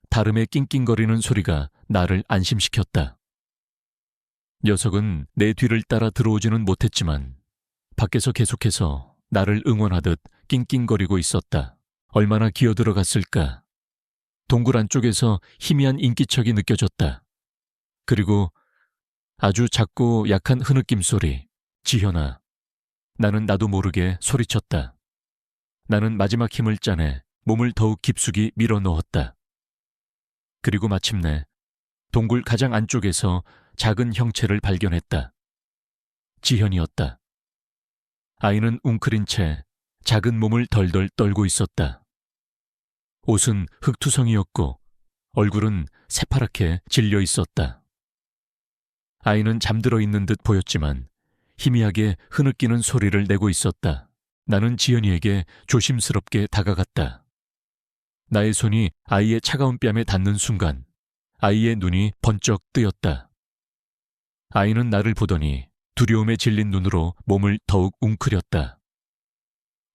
다름의 낑낑거리는 소리가 나를 안심시켰다. 녀석은 내 뒤를 따라 들어오지는 못했지만 밖에서 계속해서 나를 응원하듯 낑낑거리고 있었다. 얼마나 기어들어갔을까? 동굴 안쪽에서 희미한 인기척이 느껴졌다. 그리고 아주 작고 약한 흐느낌 소리. 지현아. 나는 나도 모르게 소리쳤다. 나는 마지막 힘을 짜내 몸을 더욱 깊숙이 밀어 넣었다. 그리고 마침내 동굴 가장 안쪽에서 작은 형체를 발견했다. 지현이었다. 아이는 웅크린 채 작은 몸을 덜덜 떨고 있었다. 옷은 흙투성이었고 얼굴은 새파랗게 질려 있었다. 아이는 잠들어 있는 듯 보였지만 희미하게 흐느끼는 소리를 내고 있었다. 나는 지연이에게 조심스럽게 다가갔다. 나의 손이 아이의 차가운 뺨에 닿는 순간 아이의 눈이 번쩍 뜨였다. 아이는 나를 보더니 두려움에 질린 눈으로 몸을 더욱 웅크렸다.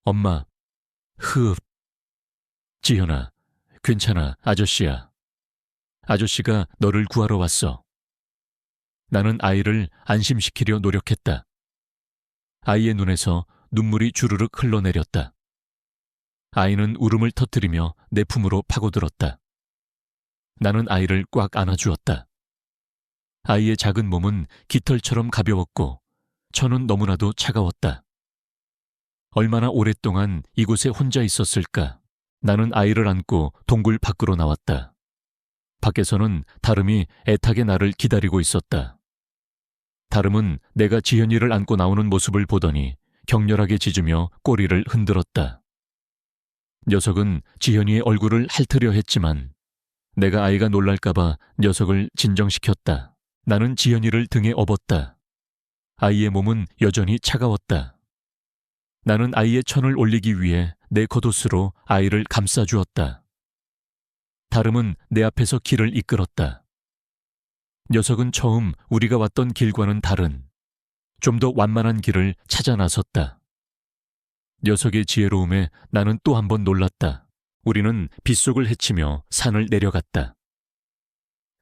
엄마, 흡. 지현아, 괜찮아, 아저씨야. 아저씨가 너를 구하러 왔어. 나는 아이를 안심시키려 노력했다. 아이의 눈에서 눈물이 주르륵 흘러내렸다. 아이는 울음을 터뜨리며 내 품으로 파고들었다. 나는 아이를 꽉 안아주었다. 아이의 작은 몸은 깃털처럼 가벼웠고 천은 너무나도 차가웠다. 얼마나 오랫동안 이곳에 혼자 있었을까? 나는 아이를 안고 동굴 밖으로 나왔다. 밖에서는 다름이 애타게 나를 기다리고 있었다. 다름은 내가 지현이를 안고 나오는 모습을 보더니 격렬하게 짖으며 꼬리를 흔들었다. 녀석은 지현이의 얼굴을 핥으려 했지만 내가 아이가 놀랄까봐 녀석을 진정시켰다. 나는 지현이를 등에 업었다. 아이의 몸은 여전히 차가웠다. 나는 아이의 천을 올리기 위해 내 겉옷으로 아이를 감싸주었다. 다름은 내 앞에서 길을 이끌었다. 녀석은 처음 우리가 왔던 길과는 다른 좀 더 완만한 길을 찾아 나섰다. 녀석의 지혜로움에 나는 또 한 번 놀랐다. 우리는 빗속을 헤치며 산을 내려갔다.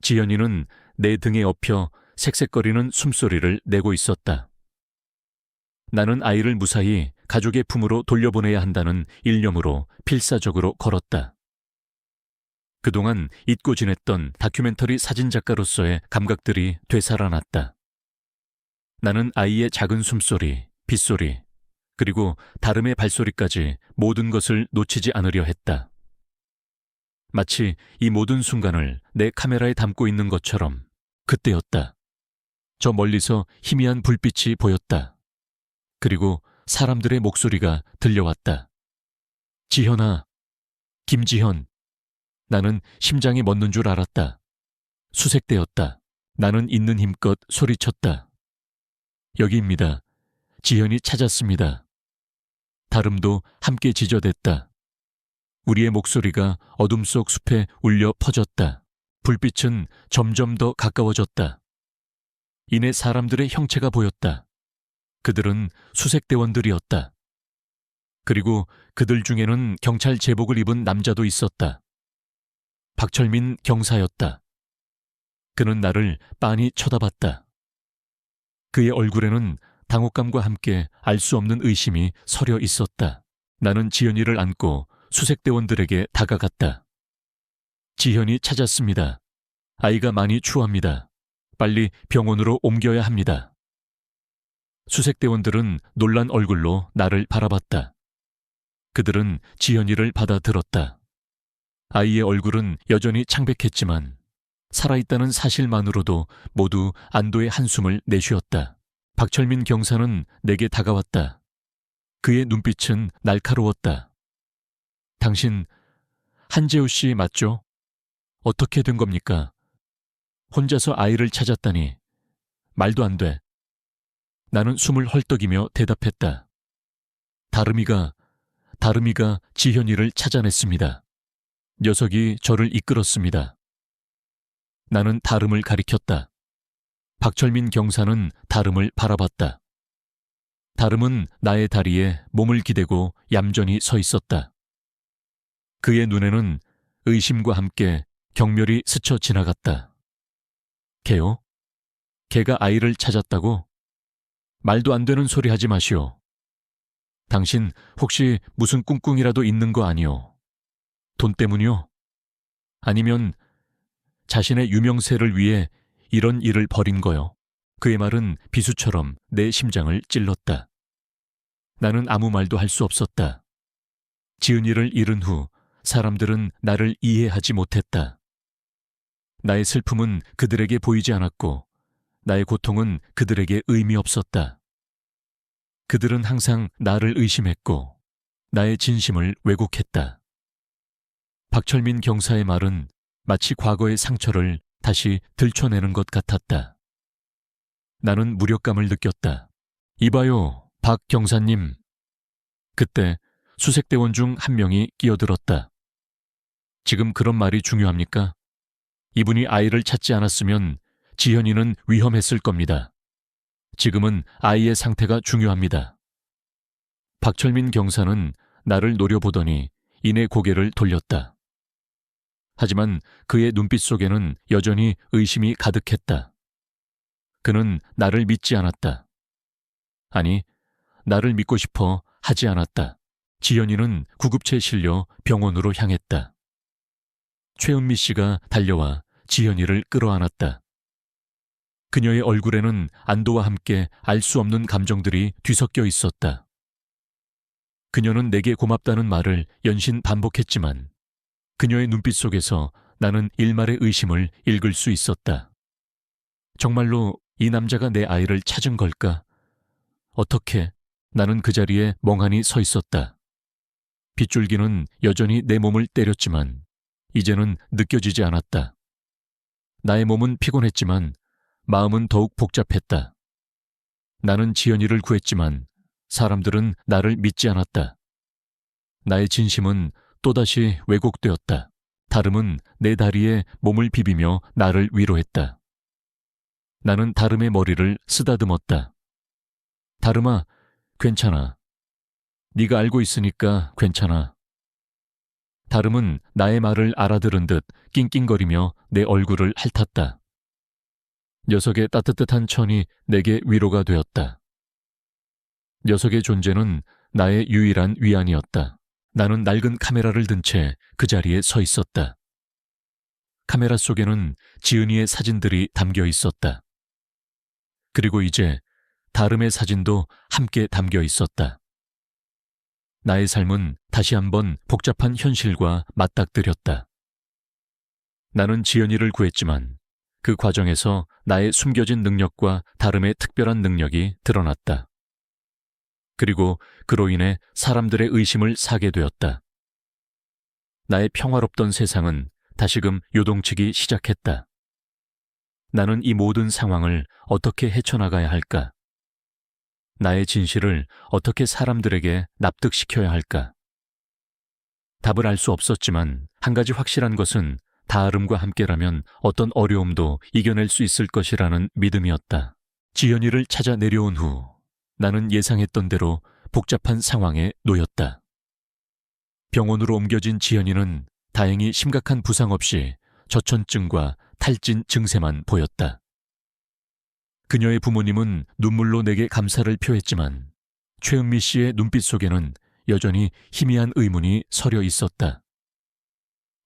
지연이는 내 등에 엎여 색색거리는 숨소리를 내고 있었다. 나는 아이를 무사히 가족의 품으로 돌려보내야 한다는 일념으로 필사적으로 걸었다. 그동안 잊고 지냈던 다큐멘터리 사진작가로서의 감각들이 되살아났다. 나는 아이의 작은 숨소리, 빗소리, 그리고 다름의 발소리까지 모든 것을 놓치지 않으려 했다. 마치 이 모든 순간을 내 카메라에 담고 있는 것처럼 그때였다. 저 멀리서 희미한 불빛이 보였다. 그리고 사람들의 목소리가 들려왔다. 지현아, 김지현. 나는 심장이 멎는 줄 알았다. 수색되었다. 나는 있는 힘껏 소리쳤다. 여기입니다. 지현이 찾았습니다. 다름도 함께 지저댔다. 우리의 목소리가 어둠 속 숲에 울려 퍼졌다. 불빛은 점점 더 가까워졌다. 이내 사람들의 형체가 보였다. 그들은 수색대원들이었다. 그리고 그들 중에는 경찰 제복을 입은 남자도 있었다. 박철민 경사였다. 그는 나를 빤히 쳐다봤다. 그의 얼굴에는 당혹감과 함께 알 수 없는 의심이 서려 있었다. 나는 지현이를 안고 수색대원들에게 다가갔다. 지현이 찾았습니다. 아이가 많이 추합니다. 빨리 병원으로 옮겨야 합니다. 수색대원들은 놀란 얼굴로 나를 바라봤다. 그들은 지현이를 받아들었다. 아이의 얼굴은 여전히 창백했지만 살아있다는 사실만으로도 모두 안도의 한숨을 내쉬었다. 박철민 경사는 내게 다가왔다. 그의 눈빛은 날카로웠다. 당신 한재호 씨 맞죠? 어떻게 된 겁니까? 혼자서 아이를 찾았다니. 말도 안 돼. 나는 숨을 헐떡이며 대답했다. 다름이가 지현이를 찾아냈습니다. 녀석이 저를 이끌었습니다. 나는 다름을 가리켰다. 박철민 경사는 다름을 바라봤다. 다름은 나의 다리에 몸을 기대고 얌전히 서 있었다. 그의 눈에는 의심과 함께 경멸이 스쳐 지나갔다. 걔요? 걔가 아이를 찾았다고? 말도 안 되는 소리 하지 마시오. 당신 혹시 무슨 꿍꿍이라도 있는 거 아니오? 돈 때문이요? 아니면 자신의 유명세를 위해 이런 일을 벌인 거요? 그의 말은 비수처럼 내 심장을 찔렀다. 나는 아무 말도 할 수 없었다. 지은이를 잃은 후 사람들은 나를 이해하지 못했다. 나의 슬픔은 그들에게 보이지 않았고 나의 고통은 그들에게 의미 없었다. 그들은 항상 나를 의심했고 나의 진심을 왜곡했다. 박철민 경사의 말은 마치 과거의 상처를 다시 들춰내는 것 같았다. 나는 무력감을 느꼈다. 이봐요, 박 경사님. 그때 수색대원 중 한 명이 끼어들었다. 지금 그런 말이 중요합니까? 이분이 아이를 찾지 않았으면 지현이는 위험했을 겁니다. 지금은 아이의 상태가 중요합니다. 박철민 경사는 나를 노려보더니 이내 고개를 돌렸다. 하지만 그의 눈빛 속에는 여전히 의심이 가득했다. 그는 나를 믿지 않았다. 아니, 나를 믿고 싶어 하지 않았다. 지연이는 구급차에 실려 병원으로 향했다. 최은미 씨가 달려와 지연이를 끌어안았다. 그녀의 얼굴에는 안도와 함께 알 수 없는 감정들이 뒤섞여 있었다. 그녀는 내게 고맙다는 말을 연신 반복했지만 그녀의 눈빛 속에서 나는 일말의 의심을 읽을 수 있었다. 정말로 이 남자가 내 아이를 찾은 걸까? 어떻게? 나는 그 자리에 멍하니 서 있었다. 빗줄기는 여전히 내 몸을 때렸지만 이제는 느껴지지 않았다. 나의 몸은 피곤했지만 마음은 더욱 복잡했다. 나는 지연이를 구했지만 사람들은 나를 믿지 않았다. 나의 진심은 또다시 왜곡되었다. 다름은 내 다리에 몸을 비비며 나를 위로했다. 나는 다름의 머리를 쓰다듬었다. 다름아, 괜찮아. 네가 알고 있으니까 괜찮아. 다름은 나의 말을 알아들은 듯 낑낑거리며 내 얼굴을 핥았다. 녀석의 따뜻한 천이 내게 위로가 되었다. 녀석의 존재는 나의 유일한 위안이었다. 나는 낡은 카메라를 든 채 그 자리에 서 있었다. 카메라 속에는 지은이의 사진들이 담겨 있었다. 그리고 이제 다름의 사진도 함께 담겨 있었다. 나의 삶은 다시 한번 복잡한 현실과 맞닥뜨렸다. 나는 지연이를 구했지만 그 과정에서 나의 숨겨진 능력과 다름의 특별한 능력이 드러났다. 그리고 그로 인해 사람들의 의심을 사게 되었다. 나의 평화롭던 세상은 다시금 요동치기 시작했다. 나는 이 모든 상황을 어떻게 헤쳐나가야 할까? 나의 진실을 어떻게 사람들에게 납득시켜야 할까? 답을 알 수 없었지만 한 가지 확실한 것은 다름과 함께라면 어떤 어려움도 이겨낼 수 있을 것이라는 믿음이었다. 지연이를 찾아 내려온 후 나는 예상했던 대로 복잡한 상황에 놓였다. 병원으로 옮겨진 지연이는 다행히 심각한 부상 없이 저천증과 탈진 증세만 보였다. 그녀의 부모님은 눈물로 내게 감사를 표했지만 최은미 씨의 눈빛 속에는 여전히 희미한 의문이 서려 있었다.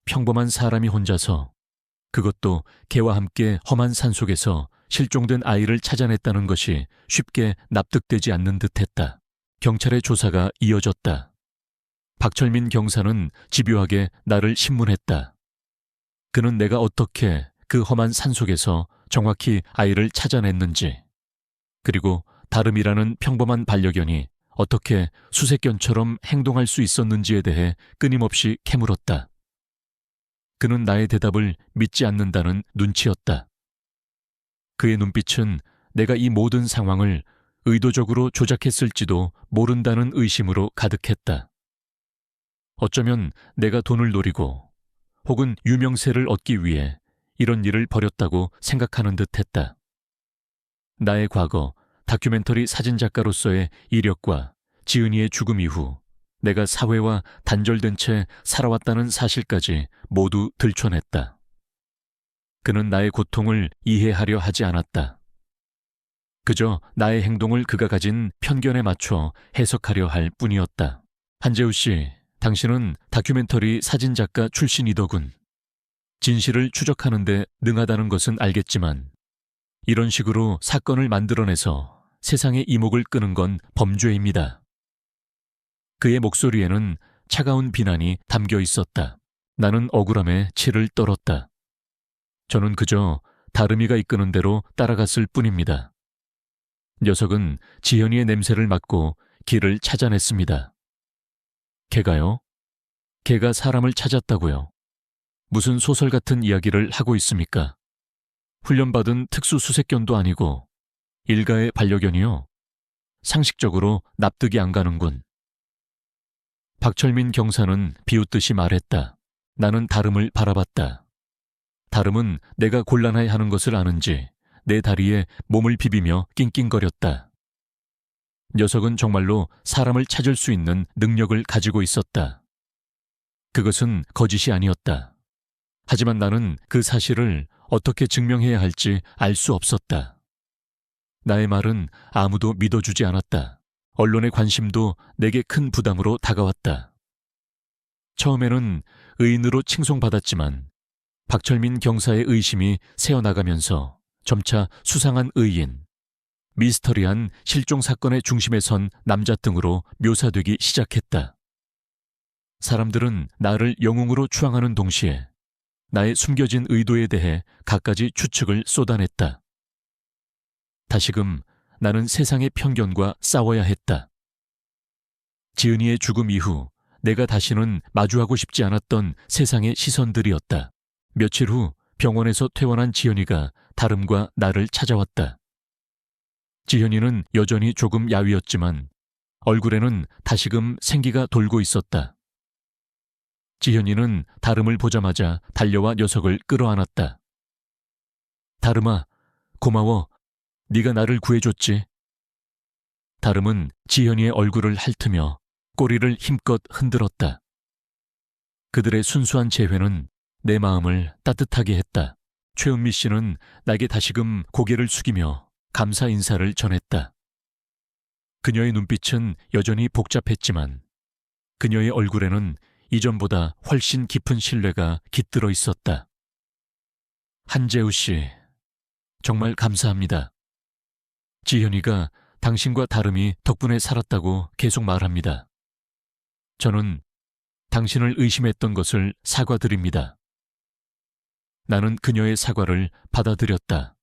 평범한 사람이 혼자서, 그것도 개와 함께 험한 산속에서 실종된 아이를 찾아냈다는 것이 쉽게 납득되지 않는 듯했다. 경찰의 조사가 이어졌다. 박철민 경사는 집요하게 나를 신문했다. 그는 내가 어떻게 그 험한 산속에서 정확히 아이를 찾아냈는지, 그리고 다름이라는 평범한 반려견이 어떻게 수색견처럼 행동할 수 있었는지에 대해 끊임없이 캐물었다. 그는 나의 대답을 믿지 않는다는 눈치였다. 그의 눈빛은 내가 이 모든 상황을 의도적으로 조작했을지도 모른다는 의심으로 가득했다. 어쩌면 내가 돈을 노리고 혹은 유명세를 얻기 위해 이런 일을 벌였다고 생각하는 듯했다. 나의 과거, 다큐멘터리 사진작가로서의 이력과 지은이의 죽음 이후 내가 사회와 단절된 채 살아왔다는 사실까지 모두 들춰냈다. 그는 나의 고통을 이해하려 하지 않았다. 그저 나의 행동을 그가 가진 편견에 맞춰 해석하려 할 뿐이었다. 한재우 씨, 당신은 다큐멘터리 사진작가 출신이더군. 진실을 추적하는데 능하다는 것은 알겠지만 이런 식으로 사건을 만들어내서 세상의 이목을 끄는 건 범죄입니다. 그의 목소리에는 차가운 비난이 담겨 있었다. 나는 억울함에 치를 떨었다. 저는 그저 다름이가 이끄는 대로 따라갔을 뿐입니다. 녀석은 지현이의 냄새를 맡고 길을 찾아냈습니다. 걔가요? 걔가 사람을 찾았다고요. 무슨 소설 같은 이야기를 하고 있습니까? 훈련받은 특수수색견도 아니고 일가의 반려견이요. 상식적으로 납득이 안 가는군. 박철민 경사는 비웃듯이 말했다. 나는 다름을 바라봤다. 다름은 내가 곤란해하는 것을 아는지 내 다리에 몸을 비비며 낑낑거렸다. 녀석은 정말로 사람을 찾을 수 있는 능력을 가지고 있었다. 그것은 거짓이 아니었다. 하지만 나는 그 사실을 어떻게 증명해야 할지 알 수 없었다. 나의 말은 아무도 믿어주지 않았다. 언론의 관심도 내게 큰 부담으로 다가왔다. 처음에는 의인으로 칭송받았지만 박철민 경사의 의심이 새어나가면서 점차 수상한 의인, 미스터리한 실종 사건의 중심에 선 남자 등으로 묘사되기 시작했다. 사람들은 나를 영웅으로 추앙하는 동시에 나의 숨겨진 의도에 대해 갖가지 추측을 쏟아냈다. 다시금 나는 세상의 편견과 싸워야 했다. 지은이의 죽음 이후 내가 다시는 마주하고 싶지 않았던 세상의 시선들이었다. 며칠 후 병원에서 퇴원한 지현이가 다름과 나를 찾아왔다. 지현이는 여전히 조금 야위었지만 얼굴에는 다시금 생기가 돌고 있었다. 지현이는 다름을 보자마자 달려와 녀석을 끌어안았다. 다름아, 고마워. 네가 나를 구해줬지. 다름은 지현이의 얼굴을 핥으며 꼬리를 힘껏 흔들었다. 그들의 순수한 재회는 내 마음을 따뜻하게 했다. 최은미 씨는 나에게 다시금 고개를 숙이며 감사 인사를 전했다. 그녀의 눈빛은 여전히 복잡했지만 그녀의 얼굴에는 이전보다 훨씬 깊은 신뢰가 깃들어 있었다. 한재우 씨, 정말 감사합니다. 지현이가 당신과 다름이 덕분에 살았다고 계속 말합니다. 저는 당신을 의심했던 것을 사과드립니다. 나는 그녀의 사과를 받아들였다.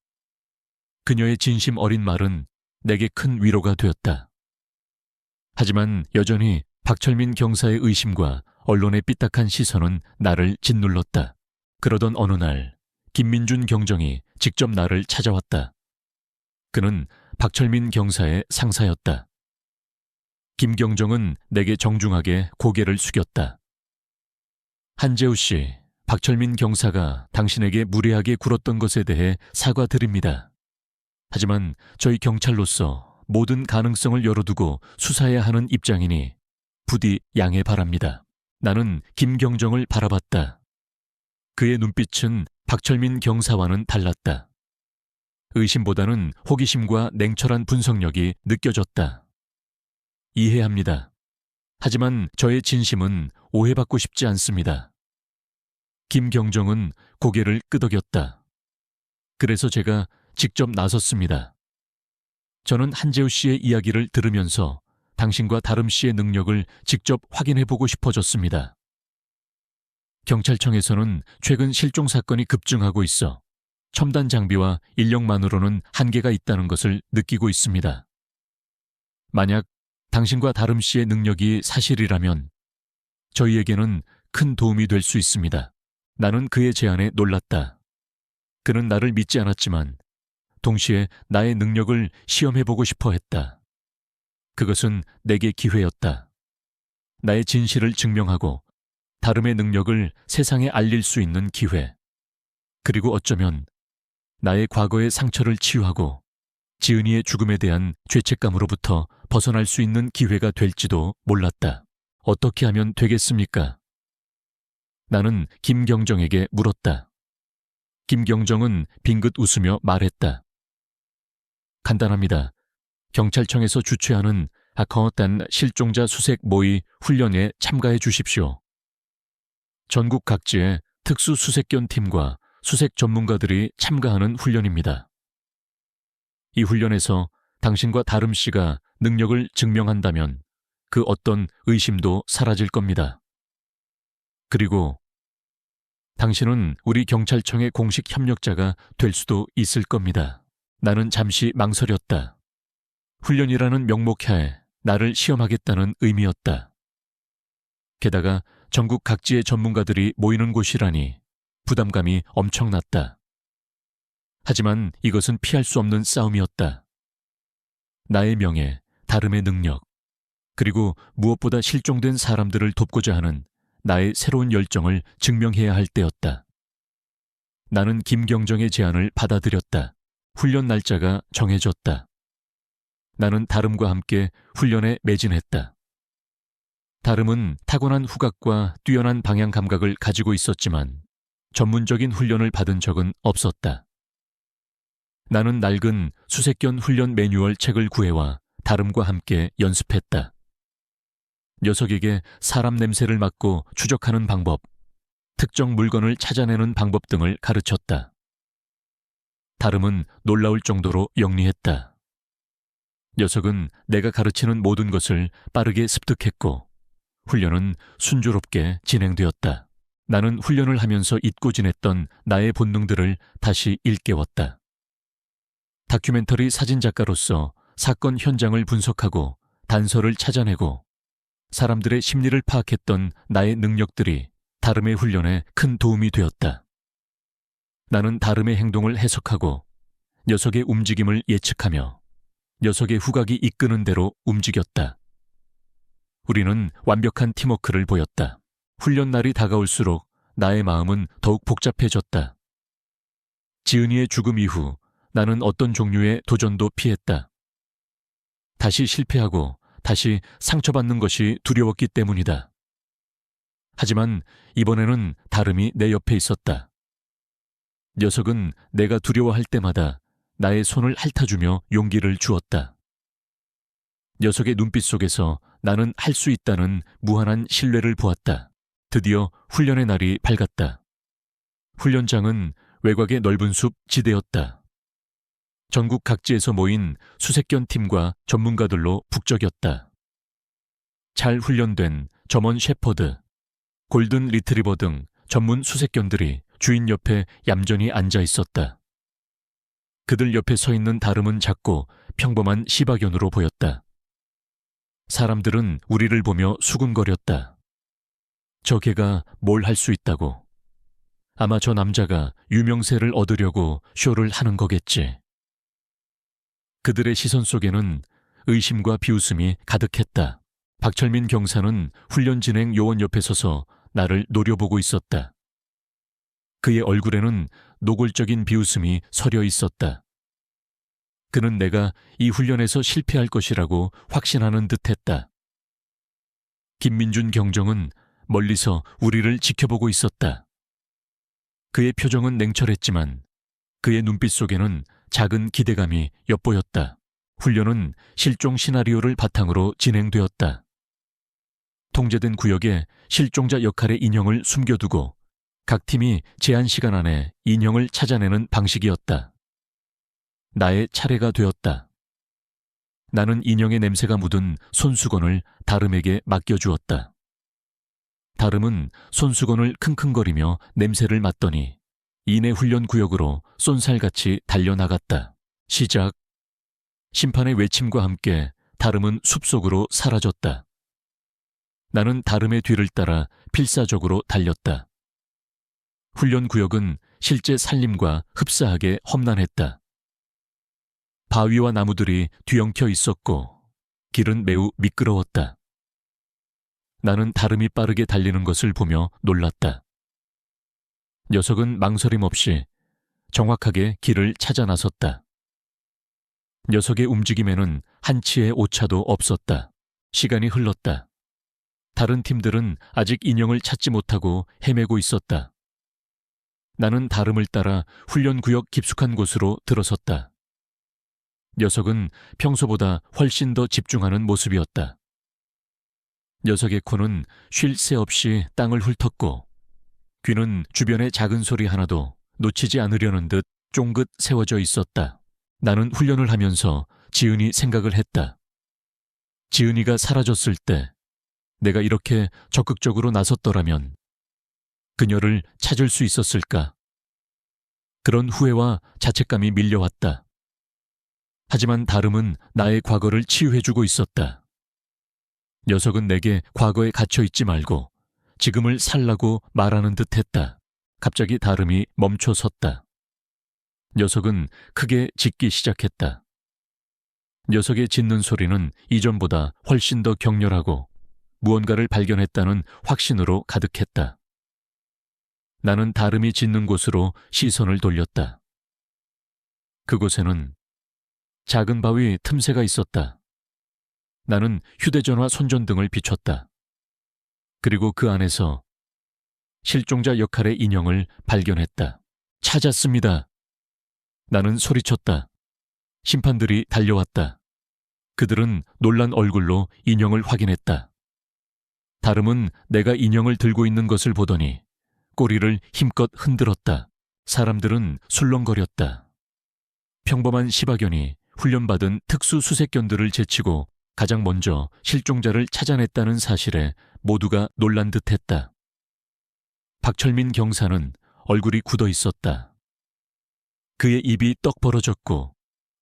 그녀의 진심 어린 말은 내게 큰 위로가 되었다. 하지만 여전히 박철민 경사의 의심과 언론의 삐딱한 시선은 나를 짓눌렀다. 그러던 어느 날 김민준 경정이 직접 나를 찾아왔다. 그는 박철민 경사의 상사였다. 김 경정은 내게 정중하게 고개를 숙였다. 한재우 씨, 박철민 경사가 당신에게 무례하게 굴었던 것에 대해 사과드립니다. 하지만 저희 경찰로서 모든 가능성을 열어두고 수사해야 하는 입장이니 부디 양해 바랍니다. 나는 김경정을 바라봤다. 그의 눈빛은 박철민 경사와는 달랐다. 의심보다는 호기심과 냉철한 분석력이 느껴졌다. 이해합니다. 하지만 저의 진심은 오해받고 싶지 않습니다. 김경정은 고개를 끄덕였다. 그래서 제가 직접 나섰습니다. 저는 한재우 씨의 이야기를 들으면서 당신과 다름 씨의 능력을 직접 확인해보고 싶어졌습니다. 경찰청에서는 최근 실종 사건이 급증하고 있어 첨단 장비와 인력만으로는 한계가 있다는 것을 느끼고 있습니다. 만약 당신과 다름 씨의 능력이 사실이라면 저희에게는 큰 도움이 될 수 있습니다. 나는 그의 제안에 놀랐다. 그는 나를 믿지 않았지만 동시에 나의 능력을 시험해보고 싶어 했다. 그것은 내게 기회였다. 나의 진실을 증명하고 다름의 능력을 세상에 알릴 수 있는 기회. 그리고 어쩌면 나의 과거의 상처를 치유하고 지은이의 죽음에 대한 죄책감으로부터 벗어날 수 있는 기회가 될지도 몰랐다. 어떻게 하면 되겠습니까? 나는 김경정에게 물었다. 김경정은 빙긋 웃으며 말했다. 간단합니다. 경찰청에서 주최하는 아카오탄 실종자 수색 모의 훈련에 참가해 주십시오. 전국 각지에 특수 수색견 팀과 수색 전문가들이 참가하는 훈련입니다. 이 훈련에서 당신과 다름 씨가 능력을 증명한다면 그 어떤 의심도 사라질 겁니다. 그리고 당신은 우리 경찰청의 공식 협력자가 될 수도 있을 겁니다. 나는 잠시 망설였다. 훈련이라는 명목하에 나를 시험하겠다는 의미였다. 게다가 전국 각지의 전문가들이 모이는 곳이라니 부담감이 엄청났다. 하지만 이것은 피할 수 없는 싸움이었다. 나의 명예, 다름의 능력, 그리고 무엇보다 실종된 사람들을 돕고자 하는 나의 새로운 열정을 증명해야 할 때였다. 나는 김경정의 제안을 받아들였다. 훈련 날짜가 정해졌다. 나는 다름과 함께 훈련에 매진했다. 다름은 타고난 후각과 뛰어난 방향 감각을 가지고 있었지만 전문적인 훈련을 받은 적은 없었다. 나는 낡은 수색견 훈련 매뉴얼 책을 구해와 다름과 함께 연습했다. 녀석에게 사람 냄새를 맡고 추적하는 방법, 특정 물건을 찾아내는 방법 등을 가르쳤다. 다름은 놀라울 정도로 영리했다. 녀석은 내가 가르치는 모든 것을 빠르게 습득했고 훈련은 순조롭게 진행되었다. 나는 훈련을 하면서 잊고 지냈던 나의 본능들을 다시 일깨웠다. 다큐멘터리 사진작가로서 사건 현장을 분석하고 단서를 찾아내고 사람들의 심리를 파악했던 나의 능력들이 다름의 훈련에 큰 도움이 되었다. 나는 다름의 행동을 해석하고 녀석의 움직임을 예측하며 녀석의 후각이 이끄는 대로 움직였다. 우리는 완벽한 팀워크를 보였다. 훈련 날이 다가올수록 나의 마음은 더욱 복잡해졌다. 지은이의 죽음 이후 나는 어떤 종류의 도전도 피했다. 다시 실패하고 다시 상처받는 것이 두려웠기 때문이다. 하지만 이번에는 다름이 내 옆에 있었다. 녀석은 내가 두려워할 때마다 나의 손을 핥아주며 용기를 주었다. 녀석의 눈빛 속에서 나는 할 수 있다는 무한한 신뢰를 보았다. 드디어 훈련의 날이 밝았다. 훈련장은 외곽의 넓은 숲 지대였다. 전국 각지에서 모인 수색견 팀과 전문가들로 북적였다. 잘 훈련된 저먼 셰퍼드, 골든 리트리버 등 전문 수색견들이 주인 옆에 얌전히 앉아 있었다. 그들 옆에 서 있는 다름은 작고 평범한 시바견으로 보였다. 사람들은 우리를 보며 수군거렸다. 저 개가 뭘 할 수 있다고. 아마 저 남자가 유명세를 얻으려고 쇼를 하는 거겠지. 그들의 시선 속에는 의심과 비웃음이 가득했다. 박철민 경사는 훈련 진행 요원 옆에 서서 나를 노려보고 있었다. 그의 얼굴에는 노골적인 비웃음이 서려 있었다. 그는 내가 이 훈련에서 실패할 것이라고 확신하는 듯했다. 김민준 경정은 멀리서 우리를 지켜보고 있었다. 그의 표정은 냉철했지만 그의 눈빛 속에는 작은 기대감이 엿보였다. 훈련은 실종 시나리오를 바탕으로 진행되었다. 통제된 구역에 실종자 역할의 인형을 숨겨두고 각 팀이 제한 시간 안에 인형을 찾아내는 방식이었다. 나의 차례가 되었다. 나는 인형의 냄새가 묻은 손수건을 다름에게 맡겨주었다. 다름은 손수건을 킁킁거리며 냄새를 맡더니 이내 훈련 구역으로 쏜살같이 달려나갔다. 시작. 심판의 외침과 함께 다름은 숲속으로 사라졌다. 나는 다름의 뒤를 따라 필사적으로 달렸다. 훈련 구역은 실제 산림과 흡사하게 험난했다. 바위와 나무들이 뒤엉켜 있었고 길은 매우 미끄러웠다. 나는 다름이 빠르게 달리는 것을 보며 놀랐다. 녀석은 망설임 없이 정확하게 길을 찾아 나섰다. 녀석의 움직임에는 한치의 오차도 없었다. 시간이 흘렀다. 다른 팀들은 아직 인형을 찾지 못하고 헤매고 있었다. 나는 다름을 따라 훈련구역 깊숙한 곳으로 들어섰다. 녀석은 평소보다 훨씬 더 집중하는 모습이었다. 녀석의 코는 쉴 새 없이 땅을 훑었고 귀는 주변의 작은 소리 하나도 놓치지 않으려는 듯 쫑긋 세워져 있었다. 나는 훈련을 하면서 지은이 생각을 했다. 지은이가 사라졌을 때 내가 이렇게 적극적으로 나섰더라면 그녀를 찾을 수 있었을까? 그런 후회와 자책감이 밀려왔다. 하지만 다름은 나의 과거를 치유해주고 있었다. 녀석은 내게 과거에 갇혀있지 말고 지금을 살라고 말하는 듯 했다. 갑자기 다름이 멈춰 섰다. 녀석은 크게 짖기 시작했다. 녀석의 짖는 소리는 이전보다 훨씬 더 격렬하고 무언가를 발견했다는 확신으로 가득했다. 나는 다름이 짖는 곳으로 시선을 돌렸다. 그곳에는 작은 바위 틈새가 있었다. 나는 휴대전화 손전등을 비췄다. 그리고 그 안에서 실종자 역할의 인형을 발견했다. 찾았습니다. 나는 소리쳤다. 심판들이 달려왔다. 그들은 놀란 얼굴로 인형을 확인했다. 다름은 내가 인형을 들고 있는 것을 보더니 꼬리를 힘껏 흔들었다. 사람들은 술렁거렸다. 평범한 시바견이 훈련받은 특수 수색견들을 제치고 가장 먼저 실종자를 찾아냈다는 사실에 모두가 놀란 듯했다. 박철민 경사는 얼굴이 굳어 있었다. 그의 입이 떡 벌어졌고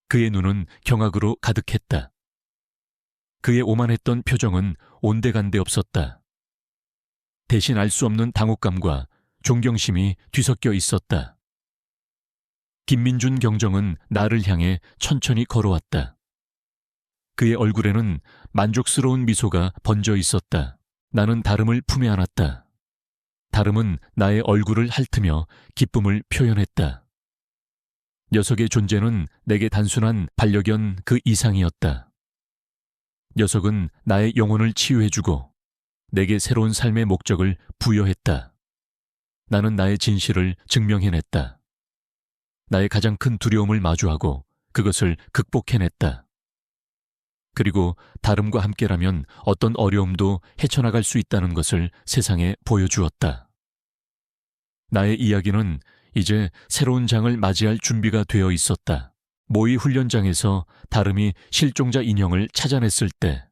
그의 눈은 경악으로 가득했다. 그의 오만했던 표정은 온데간데 없었다. 대신 알 수 없는 당혹감과 존경심이 뒤섞여 있었다. 김민준 경정은 나를 향해 천천히 걸어왔다. 그의 얼굴에는 만족스러운 미소가 번져 있었다. 나는 다름을 품에 안았다. 다름은 나의 얼굴을 핥으며 기쁨을 표현했다. 녀석의 존재는 내게 단순한 반려견 그 이상이었다. 녀석은 나의 영혼을 치유해주고 내게 새로운 삶의 목적을 부여했다. 나는 나의 진실을 증명해냈다. 나의 가장 큰 두려움을 마주하고 그것을 극복해냈다. 그리고 다름과 함께라면 어떤 어려움도 헤쳐나갈 수 있다는 것을 세상에 보여주었다. 나의 이야기는 이제 새로운 장을 맞이할 준비가 되어 있었다. 모의 훈련장에서 다름이 실종자 인형을 찾아냈을 때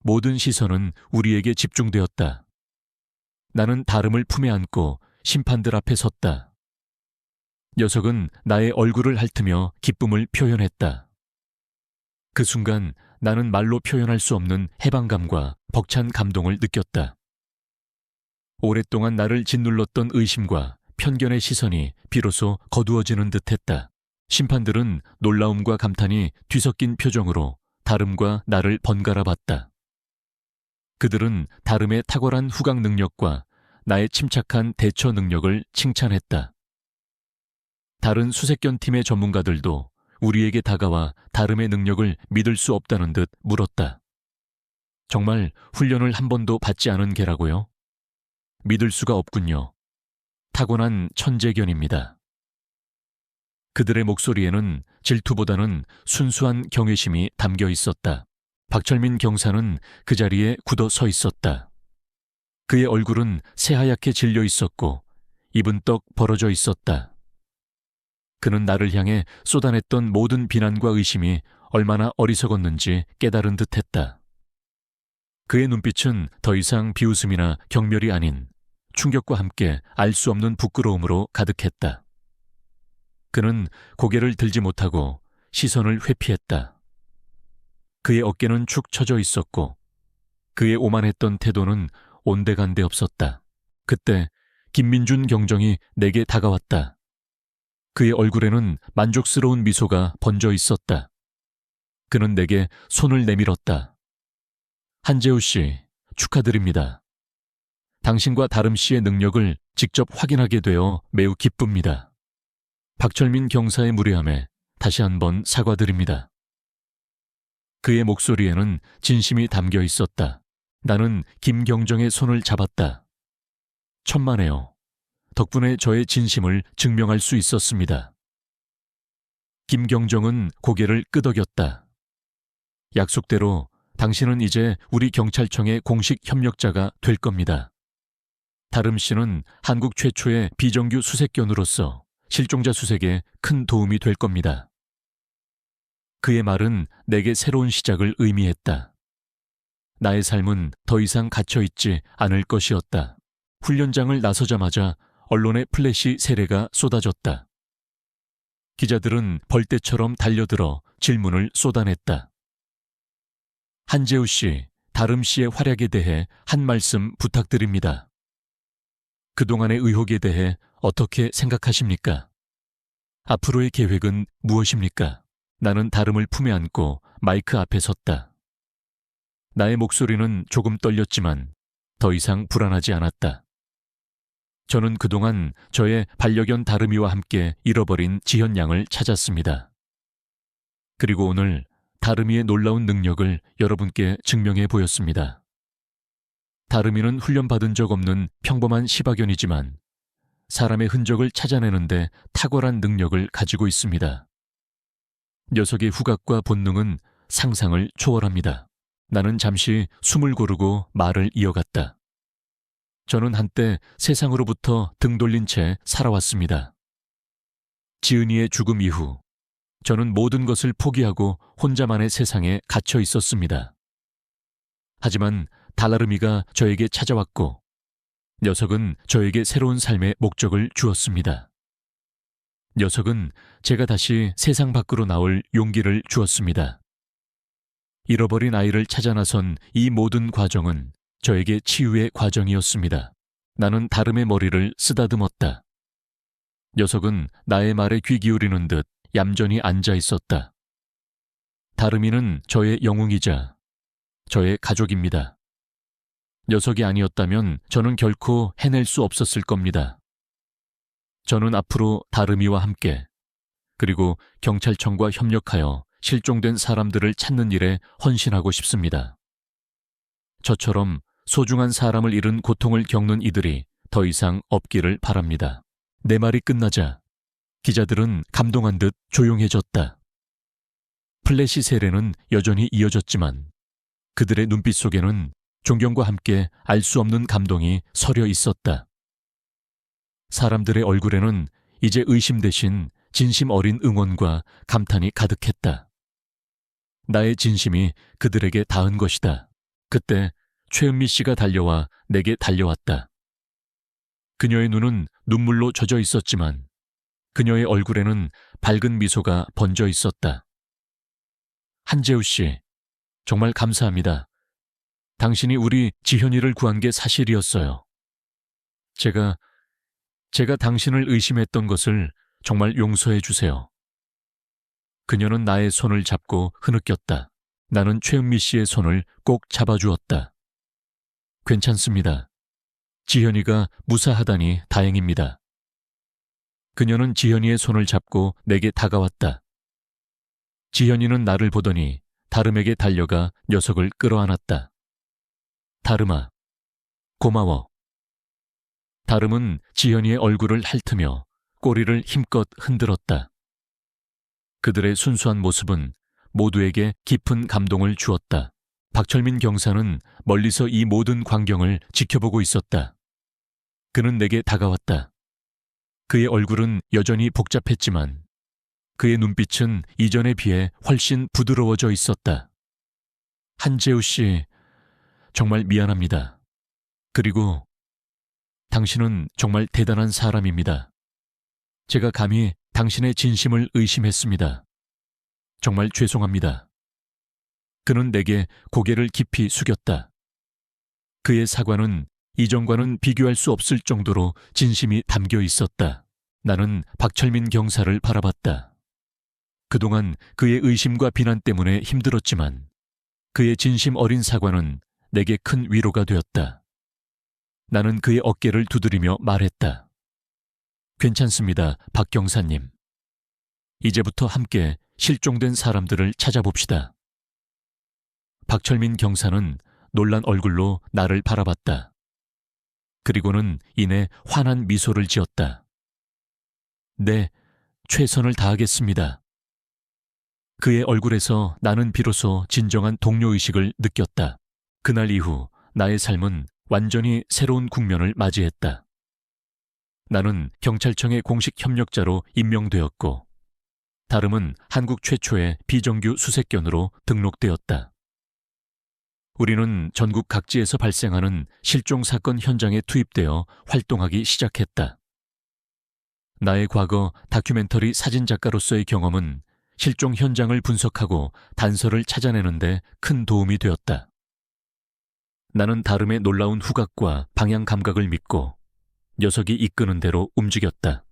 모든 시선은 우리에게 집중되었다. 나는 다름을 품에 안고 심판들 앞에 섰다. 녀석은 나의 얼굴을 핥으며 기쁨을 표현했다. 그 순간 나는 말로 표현할 수 없는 해방감과 벅찬 감동을 느꼈다. 오랫동안 나를 짓눌렀던 의심과 편견의 시선이 비로소 거두어지는 듯했다. 심판들은 놀라움과 감탄이 뒤섞인 표정으로 다름과 나를 번갈아 봤다. 그들은 다름의 탁월한 후각 능력과 나의 침착한 대처 능력을 칭찬했다. 다른 수색견 팀의 전문가들도 우리에게 다가와 다름의 능력을 믿을 수 없다는 듯 물었다. 정말 훈련을 한 번도 받지 않은 개라고요? 믿을 수가 없군요. 타고난 천재견입니다. 그들의 목소리에는 질투보다는 순수한 경외심이 담겨 있었다. 박철민 경사는 그 자리에 굳어 서 있었다. 그의 얼굴은 새하얗게 질려 있었고 입은 떡 벌어져 있었다. 그는 나를 향해 쏟아냈던 모든 비난과 의심이 얼마나 어리석었는지 깨달은 듯했다. 그의 눈빛은 더 이상 비웃음이나 경멸이 아닌 충격과 함께 알 수 없는 부끄러움으로 가득했다. 그는 고개를 들지 못하고 시선을 회피했다. 그의 어깨는 축 처져 있었고 그의 오만했던 태도는 온데간데 없었다. 그때 김민준 경정이 내게 다가왔다. 그의 얼굴에는 만족스러운 미소가 번져 있었다. 그는 내게 손을 내밀었다. 한재우 씨, 축하드립니다. 당신과 다름 씨의 능력을 직접 확인하게 되어 매우 기쁩니다. 박철민 경사의 무례함에 다시 한번 사과드립니다. 그의 목소리에는 진심이 담겨 있었다. 나는 김경정의 손을 잡았다. 천만에요. 덕분에 저의 진심을 증명할 수 있었습니다. 김경정은 고개를 끄덕였다. 약속대로 당신은 이제 우리 경찰청의 공식 협력자가 될 겁니다. 다름 씨는 한국 최초의 비정규 수색견으로서 실종자 수색에 큰 도움이 될 겁니다. 그의 말은 내게 새로운 시작을 의미했다. 나의 삶은 더 이상 갇혀있지 않을 것이었다. 훈련장을 나서자마자 언론의 플래시 세례가 쏟아졌다. 기자들은 벌떼처럼 달려들어 질문을 쏟아냈다. 한재우 씨, 다름 씨의 활약에 대해 한 말씀 부탁드립니다. 그동안의 의혹에 대해 어떻게 생각하십니까? 앞으로의 계획은 무엇입니까? 나는 다름을 품에 안고 마이크 앞에 섰다. 나의 목소리는 조금 떨렸지만 더 이상 불안하지 않았다. 저는 그동안 저의 반려견 다름이와 함께 잃어버린 지현 양을 찾았습니다. 그리고 오늘 다름이의 놀라운 능력을 여러분께 증명해 보였습니다. 다름이는 훈련받은 적 없는 평범한 시바견이지만 사람의 흔적을 찾아내는데 탁월한 능력을 가지고 있습니다. 녀석의 후각과 본능은 상상을 초월합니다. 나는 잠시 숨을 고르고 말을 이어갔다. 저는 한때 세상으로부터 등 돌린 채 살아왔습니다. 지은이의 죽음 이후 저는 모든 것을 포기하고 혼자만의 세상에 갇혀 있었습니다. 하지만 달라름이가 저에게 찾아왔고 녀석은 저에게 새로운 삶의 목적을 주었습니다. 녀석은 제가 다시 세상 밖으로 나올 용기를 주었습니다. 잃어버린 아이를 찾아 나선 이 모든 과정은 저에게 치유의 과정이었습니다. 나는 다름의 머리를 쓰다듬었다. 녀석은 나의 말에 귀 기울이는 듯 얌전히 앉아 있었다. 다름이는 저의 영웅이자 저의 가족입니다. 녀석이 아니었다면 저는 결코 해낼 수 없었을 겁니다. 저는 앞으로 다름이와 함께 그리고 경찰청과 협력하여 실종된 사람들을 찾는 일에 헌신하고 싶습니다. 저처럼 소중한 사람을 잃은 고통을 겪는 이들이 더 이상 없기를 바랍니다. 내 말이 끝나자 기자들은 감동한 듯 조용해졌다. 플래시 세례는 여전히 이어졌지만 그들의 눈빛 속에는 존경과 함께 알 수 없는 감동이 서려 있었다. 사람들의 얼굴에는 이제 의심 대신 진심 어린 응원과 감탄이 가득했다. 나의 진심이 그들에게 닿은 것이다. 그때 최은미 씨가 달려와 내게 달려왔다. 그녀의 눈은 눈물로 젖어 있었지만 그녀의 얼굴에는 밝은 미소가 번져 있었다. 한재우 씨, 정말 감사합니다. 당신이 우리 지현이를 구한 게 사실이었어요. 제가 당신을 의심했던 것을 정말 용서해 주세요. 그녀는 나의 손을 잡고 흐느꼈다. 나는 최은미 씨의 손을 꼭 잡아주었다. 괜찮습니다. 지현이가 무사하다니 다행입니다. 그녀는 지현이의 손을 잡고 내게 다가왔다. 지현이는 나를 보더니 다름에게 달려가 녀석을 끌어안았다. 다름아, 고마워. 다름은 지현이의 얼굴을 핥으며 꼬리를 힘껏 흔들었다. 그들의 순수한 모습은 모두에게 깊은 감동을 주었다. 박철민 경사는 멀리서 이 모든 광경을 지켜보고 있었다. 그는 내게 다가왔다. 그의 얼굴은 여전히 복잡했지만 그의 눈빛은 이전에 비해 훨씬 부드러워져 있었다. 한재우 씨, 정말 미안합니다. 그리고 당신은 정말 대단한 사람입니다. 제가 감히 당신의 진심을 의심했습니다. 정말 죄송합니다. 그는 내게 고개를 깊이 숙였다. 그의 사과는 이전과는 비교할 수 없을 정도로 진심이 담겨 있었다. 나는 박철민 경사를 바라봤다. 그동안 그의 의심과 비난 때문에 힘들었지만 그의 진심 어린 사과는 내게 큰 위로가 되었다. 나는 그의 어깨를 두드리며 말했다. 괜찮습니다, 박 경사님. 이제부터 함께 실종된 사람들을 찾아봅시다. 박철민 경사는 놀란 얼굴로 나를 바라봤다. 그리고는 이내 환한 미소를 지었다. 네, 최선을 다하겠습니다. 그의 얼굴에서 나는 비로소 진정한 동료의식을 느꼈다. 그날 이후 나의 삶은 완전히 새로운 국면을 맞이했다. 나는 경찰청의 공식 협력자로 임명되었고, 다름은 한국 최초의 비정규 수색견으로 등록되었다. 우리는 전국 각지에서 발생하는 실종 사건 현장에 투입되어 활동하기 시작했다. 나의 과거 다큐멘터리 사진작가로서의 경험은 실종 현장을 분석하고 단서를 찾아내는 데 큰 도움이 되었다. 나는 다름의 놀라운 후각과 방향 감각을 믿고 녀석이 이끄는 대로 움직였다.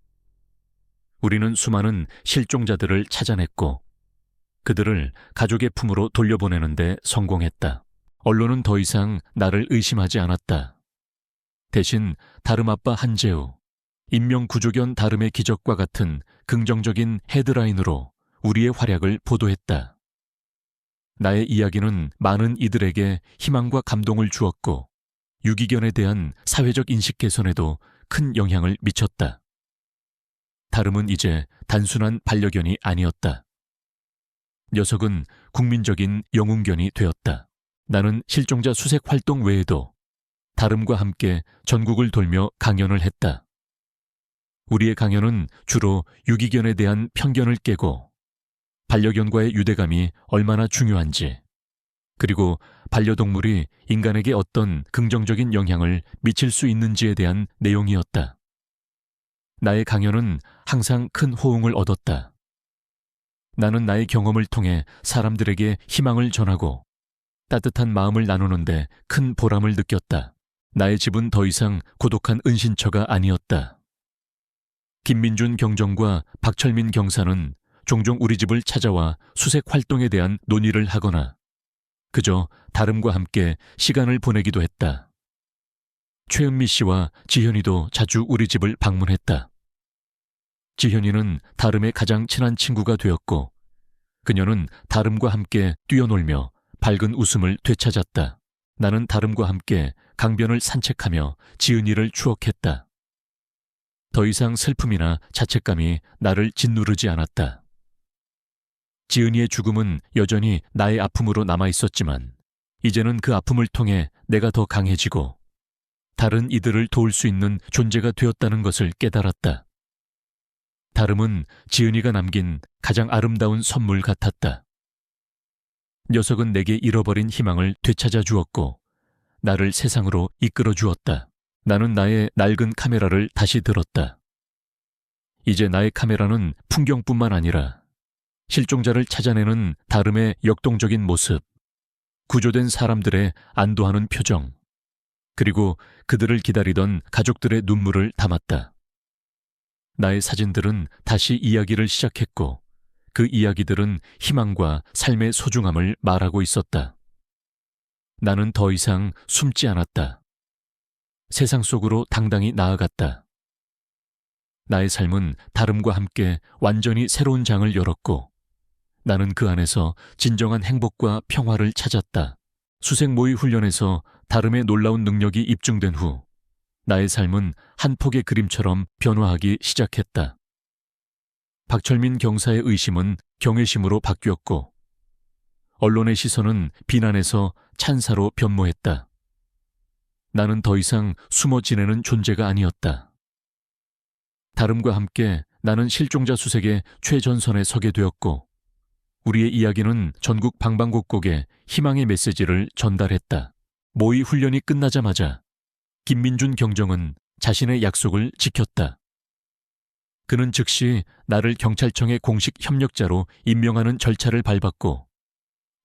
우리는 수많은 실종자들을 찾아냈고 그들을 가족의 품으로 돌려보내는 데 성공했다. 언론은 더 이상 나를 의심하지 않았다. 대신 다름 아빠 한재우, 인명구조견 다름의 기적과 같은 긍정적인 헤드라인으로 우리의 활약을 보도했다. 나의 이야기는 많은 이들에게 희망과 감동을 주었고 유기견에 대한 사회적 인식 개선에도 큰 영향을 미쳤다. 다름은 이제 단순한 반려견이 아니었다. 녀석은 국민적인 영웅견이 되었다. 나는 실종자 수색 활동 외에도 다름과 함께 전국을 돌며 강연을 했다. 우리의 강연은 주로 유기견에 대한 편견을 깨고 반려견과의 유대감이 얼마나 중요한지, 그리고 반려동물이 인간에게 어떤 긍정적인 영향을 미칠 수 있는지에 대한 내용이었다. 나의 강연은 항상 큰 호응을 얻었다. 나는 나의 경험을 통해 사람들에게 희망을 전하고 따뜻한 마음을 나누는데 큰 보람을 느꼈다. 나의 집은 더 이상 고독한 은신처가 아니었다. 김민준 경정과 박철민 경사는 종종 우리 집을 찾아와 수색 활동에 대한 논의를 하거나 그저 다름과 함께 시간을 보내기도 했다. 최은미 씨와 지현이도 자주 우리 집을 방문했다. 지현이는 다름의 가장 친한 친구가 되었고 그녀는 다름과 함께 뛰어놀며 밝은 웃음을 되찾았다. 나는 다름과 함께 강변을 산책하며 지은이를 추억했다. 더 이상 슬픔이나 자책감이 나를 짓누르지 않았다. 지은이의 죽음은 여전히 나의 아픔으로 남아있었지만 이제는 그 아픔을 통해 내가 더 강해지고 다른 이들을 도울 수 있는 존재가 되었다는 것을 깨달았다. 다름은 지은이가 남긴 가장 아름다운 선물 같았다. 녀석은 내게 잃어버린 희망을 되찾아 주었고 나를 세상으로 이끌어 주었다. 나는 나의 낡은 카메라를 다시 들었다. 이제 나의 카메라는 풍경뿐만 아니라 실종자를 찾아내는 다름의 역동적인 모습, 구조된 사람들의 안도하는 표정, 그리고 그들을 기다리던 가족들의 눈물을 담았다. 나의 사진들은 다시 이야기를 시작했고 그 이야기들은 희망과 삶의 소중함을 말하고 있었다. 나는 더 이상 숨지 않았다. 세상 속으로 당당히 나아갔다. 나의 삶은 다름과 함께 완전히 새로운 장을 열었고 나는 그 안에서 진정한 행복과 평화를 찾았다. 수색 모의 훈련에서 다름의 놀라운 능력이 입증된 후 나의 삶은 한 폭의 그림처럼 변화하기 시작했다. 박철민 경사의 의심은 경외심으로 바뀌었고 언론의 시선은 비난에서 찬사로 변모했다. 나는 더 이상 숨어 지내는 존재가 아니었다. 다름과 함께 나는 실종자 수색의 최전선에 서게 되었고 우리의 이야기는 전국 방방곡곡에 희망의 메시지를 전달했다. 모의 훈련이 끝나자마자 김민준 경정은 자신의 약속을 지켰다. 그는 즉시 나를 경찰청의 공식 협력자로 임명하는 절차를 밟았고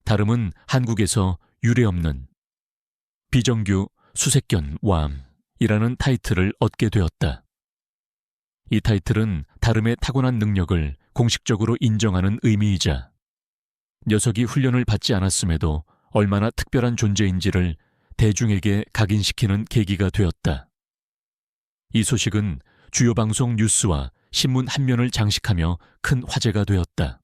다름은 한국에서 유례없는 비정규 수색견 왬이라는 타이틀을 얻게 되었다. 이 타이틀은 다름의 타고난 능력을 공식적으로 인정하는 의미이자 녀석이 훈련을 받지 않았음에도 얼마나 특별한 존재인지를 대중에게 각인시키는 계기가 되었다. 이 소식은 주요 방송 뉴스와 신문 한 면을 장식하며 큰 화제가 되었다.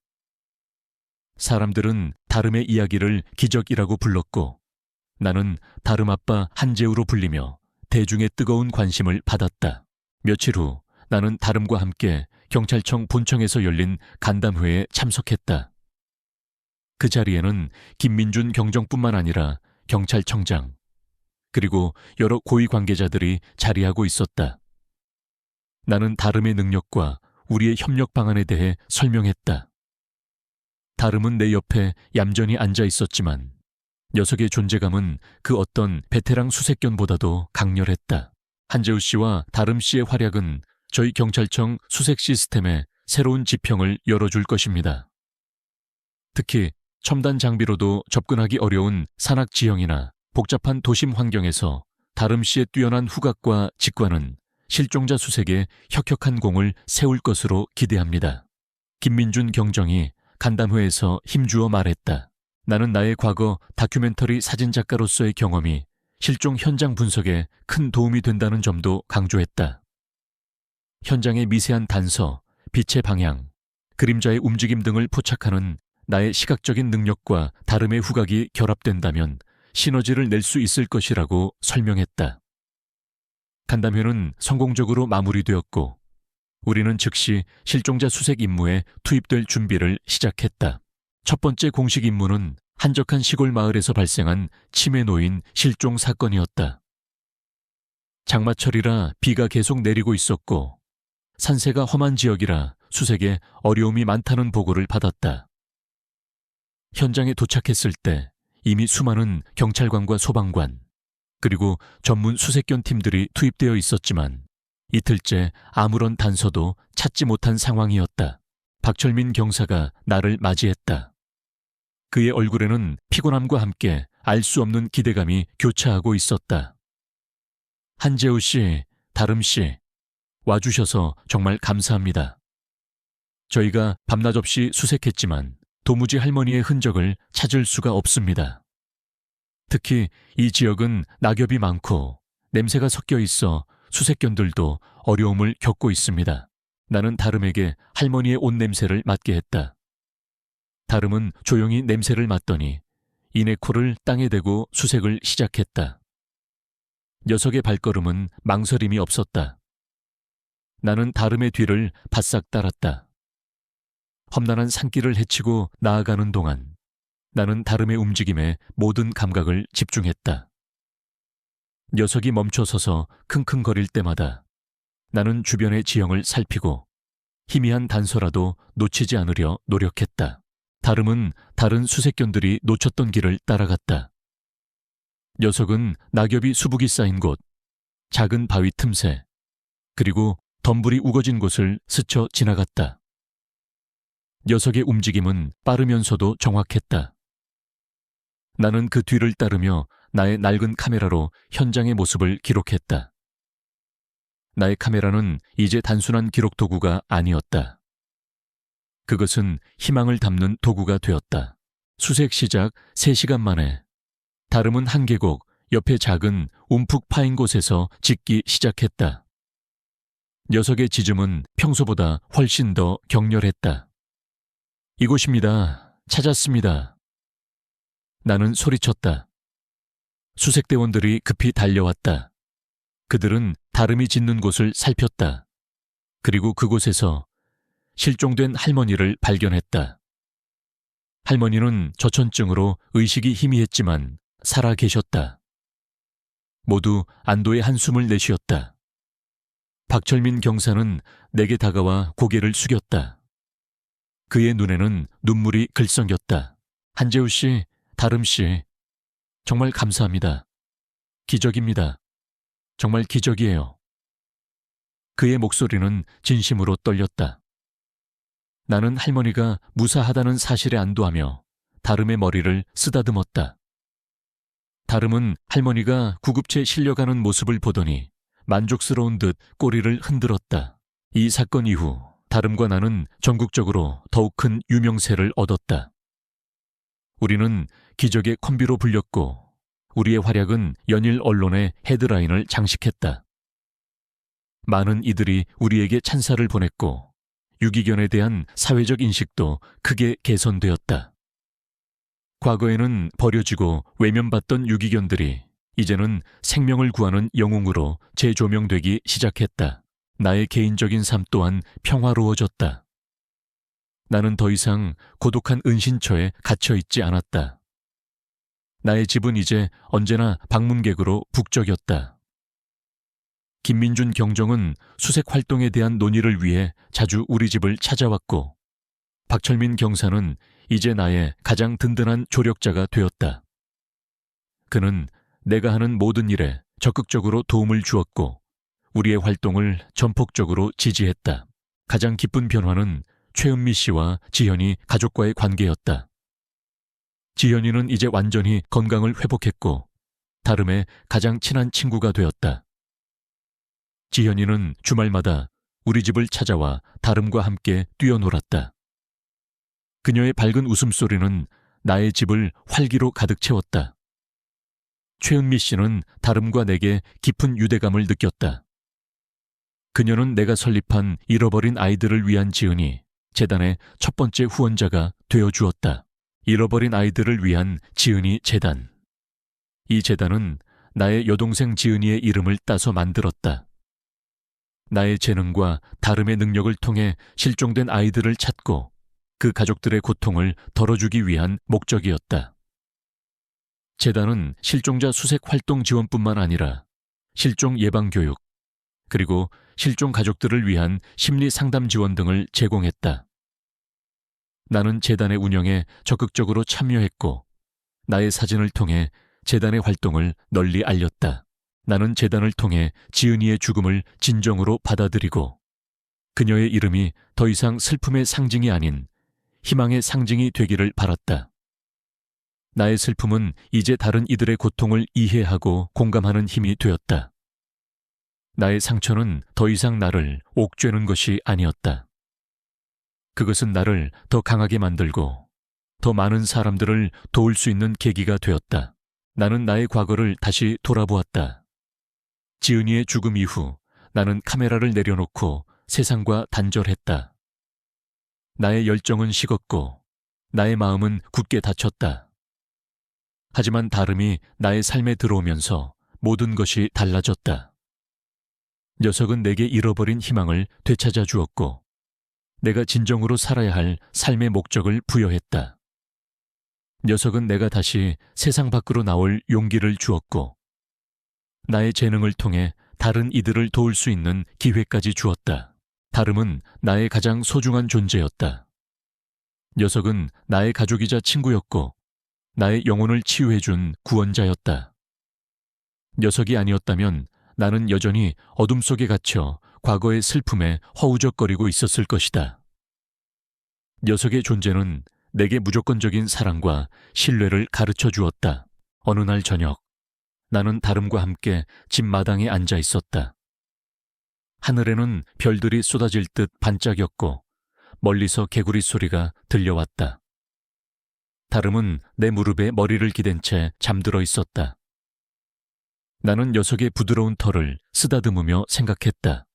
사람들은 다름의 이야기를 기적이라고 불렀고 나는 다름 아빠 한재우로 불리며 대중의 뜨거운 관심을 받았다. 며칠 후 나는 다름과 함께 경찰청 본청에서 열린 간담회에 참석했다. 그 자리에는 김민준 경정뿐만 아니라 경찰청장, 그리고 여러 고위 관계자들이 자리하고 있었다. 나는 다름의 능력과 우리의 협력 방안에 대해 설명했다. 다름은 내 옆에 얌전히 앉아 있었지만 녀석의 존재감은 그 어떤 베테랑 수색견보다도 강렬했다. 한재우 씨와 다름 씨의 활약은 저희 경찰청 수색 시스템에 새로운 지평을 열어줄 것입니다. 특히 첨단 장비로도 접근하기 어려운 산악 지형이나 복잡한 도심 환경에서 다름 씨의 뛰어난 후각과 직관은 실종자 수색에 혁혁한 공을 세울 것으로 기대합니다. 김민준 경정이 간담회에서 힘주어 말했다. 나는 나의 과거 다큐멘터리 사진작가로서의 경험이 실종 현장 분석에 큰 도움이 된다는 점도 강조했다. 현장의 미세한 단서, 빛의 방향, 그림자의 움직임 등을 포착하는 나의 시각적인 능력과 다름의 후각이 결합된다면 시너지를 낼 수 있을 것이라고 설명했다. 간담회는 성공적으로 마무리되었고 우리는 즉시 실종자 수색 임무에 투입될 준비를 시작했다. 첫 번째 공식 임무는 한적한 시골 마을에서 발생한 치매 노인 실종 사건이었다. 장마철이라 비가 계속 내리고 있었고 산세가 험한 지역이라 수색에 어려움이 많다는 보고를 받았다. 현장에 도착했을 때 이미 수많은 경찰관과 소방관, 그리고 전문 수색견 팀들이 투입되어 있었지만 이틀째 아무런 단서도 찾지 못한 상황이었다. 박철민 경사가 나를 맞이했다. 그의 얼굴에는 피곤함과 함께 알 수 없는 기대감이 교차하고 있었다. 한재우 씨, 다름 씨, 와주셔서 정말 감사합니다. 저희가 밤낮 없이 수색했지만 도무지 할머니의 흔적을 찾을 수가 없습니다. 특히 이 지역은 낙엽이 많고 냄새가 섞여 있어 수색견들도 어려움을 겪고 있습니다. 나는 다름에게 할머니의 옷 냄새를 맡게 했다. 다름은 조용히 냄새를 맡더니 이내 코를 땅에 대고 수색을 시작했다. 녀석의 발걸음은 망설임이 없었다. 나는 다름의 뒤를 바싹 따랐다. 험난한 산길을 헤치고 나아가는 동안 나는 다름의 움직임에 모든 감각을 집중했다. 녀석이 멈춰서서 킁킁거릴 때마다 나는 주변의 지형을 살피고 희미한 단서라도 놓치지 않으려 노력했다. 다름은 다른 수색견들이 놓쳤던 길을 따라갔다. 녀석은 낙엽이 수북이 쌓인 곳, 작은 바위 틈새, 그리고 덤불이 우거진 곳을 스쳐 지나갔다. 녀석의 움직임은 빠르면서도 정확했다. 나는 그 뒤를 따르며 나의 낡은 카메라로 현장의 모습을 기록했다. 나의 카메라는 이제 단순한 기록 도구가 아니었다. 그것은 희망을 담는 도구가 되었다. 수색 시작 3시간 만에 다름은 한 계곡 옆에 작은 움푹 파인 곳에서 짖기 시작했다. 녀석의 짖음은 평소보다 훨씬 더 격렬했다. 이곳입니다. 찾았습니다. 나는 소리쳤다. 수색대원들이 급히 달려왔다. 그들은 다름이 짖는 곳을 살폈다. 그리고 그곳에서 실종된 할머니를 발견했다. 할머니는 저천증으로 의식이 희미했지만 살아 계셨다. 모두 안도의 한숨을 내쉬었다. 박철민 경사는 내게 다가와 고개를 숙였다. 그의 눈에는 눈물이 글썽였다. 한재우 씨, 다름 씨, 정말 감사합니다. 기적입니다. 정말 기적이에요. 그의 목소리는 진심으로 떨렸다. 나는 할머니가 무사하다는 사실에 안도하며 다름의 머리를 쓰다듬었다. 다름은 할머니가 구급체에 실려가는 모습을 보더니 만족스러운 듯 꼬리를 흔들었다. 이 사건 이후 다름과 나는 전국적으로 더욱 큰 유명세를 얻었다. 우리는 기적의 콤비로 불렸고 우리의 활약은 연일 언론의 헤드라인을 장식했다. 많은 이들이 우리에게 찬사를 보냈고 유기견에 대한 사회적 인식도 크게 개선되었다. 과거에는 버려지고 외면받던 유기견들이 이제는 생명을 구하는 영웅으로 재조명되기 시작했다. 나의 개인적인 삶 또한 평화로워졌다. 나는 더 이상 고독한 은신처에 갇혀있지 않았다. 나의 집은 이제 언제나 방문객으로 북적였다. 김민준 경정은 수색 활동에 대한 논의를 위해 자주 우리 집을 찾아왔고, 박철민 경사는 이제 나의 가장 든든한 조력자가 되었다. 그는 내가 하는 모든 일에 적극적으로 도움을 주었고, 우리의 활동을 전폭적으로 지지했다. 가장 기쁜 변화는 최은미 씨와 지현이 가족과의 관계였다. 지현이는 이제 완전히 건강을 회복했고, 다름의 가장 친한 친구가 되었다. 지현이는 주말마다 우리 집을 찾아와 다름과 함께 뛰어놀았다. 그녀의 밝은 웃음소리는 나의 집을 활기로 가득 채웠다. 최은미 씨는 다름과 내게 깊은 유대감을 느꼈다. 그녀는 내가 설립한 잃어버린 아이들을 위한 지은이 재단의 첫 번째 후원자가 되어주었다. 잃어버린 아이들을 위한 지은이 재단. 이 재단은 나의 여동생 지은이의 이름을 따서 만들었다. 나의 재능과 다름의 능력을 통해 실종된 아이들을 찾고 그 가족들의 고통을 덜어주기 위한 목적이었다. 재단은 실종자 수색 활동 지원뿐만 아니라 실종 예방 교육, 그리고 실종 가족들을 위한 심리 상담 지원 등을 제공했다. 나는 재단의 운영에 적극적으로 참여했고, 나의 사진을 통해 재단의 활동을 널리 알렸다. 나는 재단을 통해 지은이의 죽음을 진정으로 받아들이고, 그녀의 이름이 더 이상 슬픔의 상징이 아닌 희망의 상징이 되기를 바랐다. 나의 슬픔은 이제 다른 이들의 고통을 이해하고 공감하는 힘이 되었다. 나의 상처는 더 이상 나를 옥죄는 것이 아니었다. 그것은 나를 더 강하게 만들고 더 많은 사람들을 도울 수 있는 계기가 되었다. 나는 나의 과거를 다시 돌아보았다. 지은이의 죽음 이후 나는 카메라를 내려놓고 세상과 단절했다. 나의 열정은 식었고 나의 마음은 굳게 닫혔다. 하지만 다름이 나의 삶에 들어오면서 모든 것이 달라졌다. 녀석은 내게 잃어버린 희망을 되찾아 주었고, 내가 진정으로 살아야 할 삶의 목적을 부여했다. 녀석은 내가 다시 세상 밖으로 나올 용기를 주었고, 나의 재능을 통해 다른 이들을 도울 수 있는 기회까지 주었다. 다름은 나의 가장 소중한 존재였다. 녀석은 나의 가족이자 친구였고, 나의 영혼을 치유해준 구원자였다. 녀석이 아니었다면 나는 여전히 어둠 속에 갇혀 과거의 슬픔에 허우적거리고 있었을 것이다. 녀석의 존재는 내게 무조건적인 사랑과 신뢰를 가르쳐 주었다. 어느 날 저녁, 나는 다름과 함께 집 마당에 앉아 있었다. 하늘에는 별들이 쏟아질 듯 반짝였고 멀리서 개구리 소리가 들려왔다. 다름은 내 무릎에 머리를 기댄 채 잠들어 있었다. 나는 녀석의 부드러운 털을 쓰다듬으며 생각했다.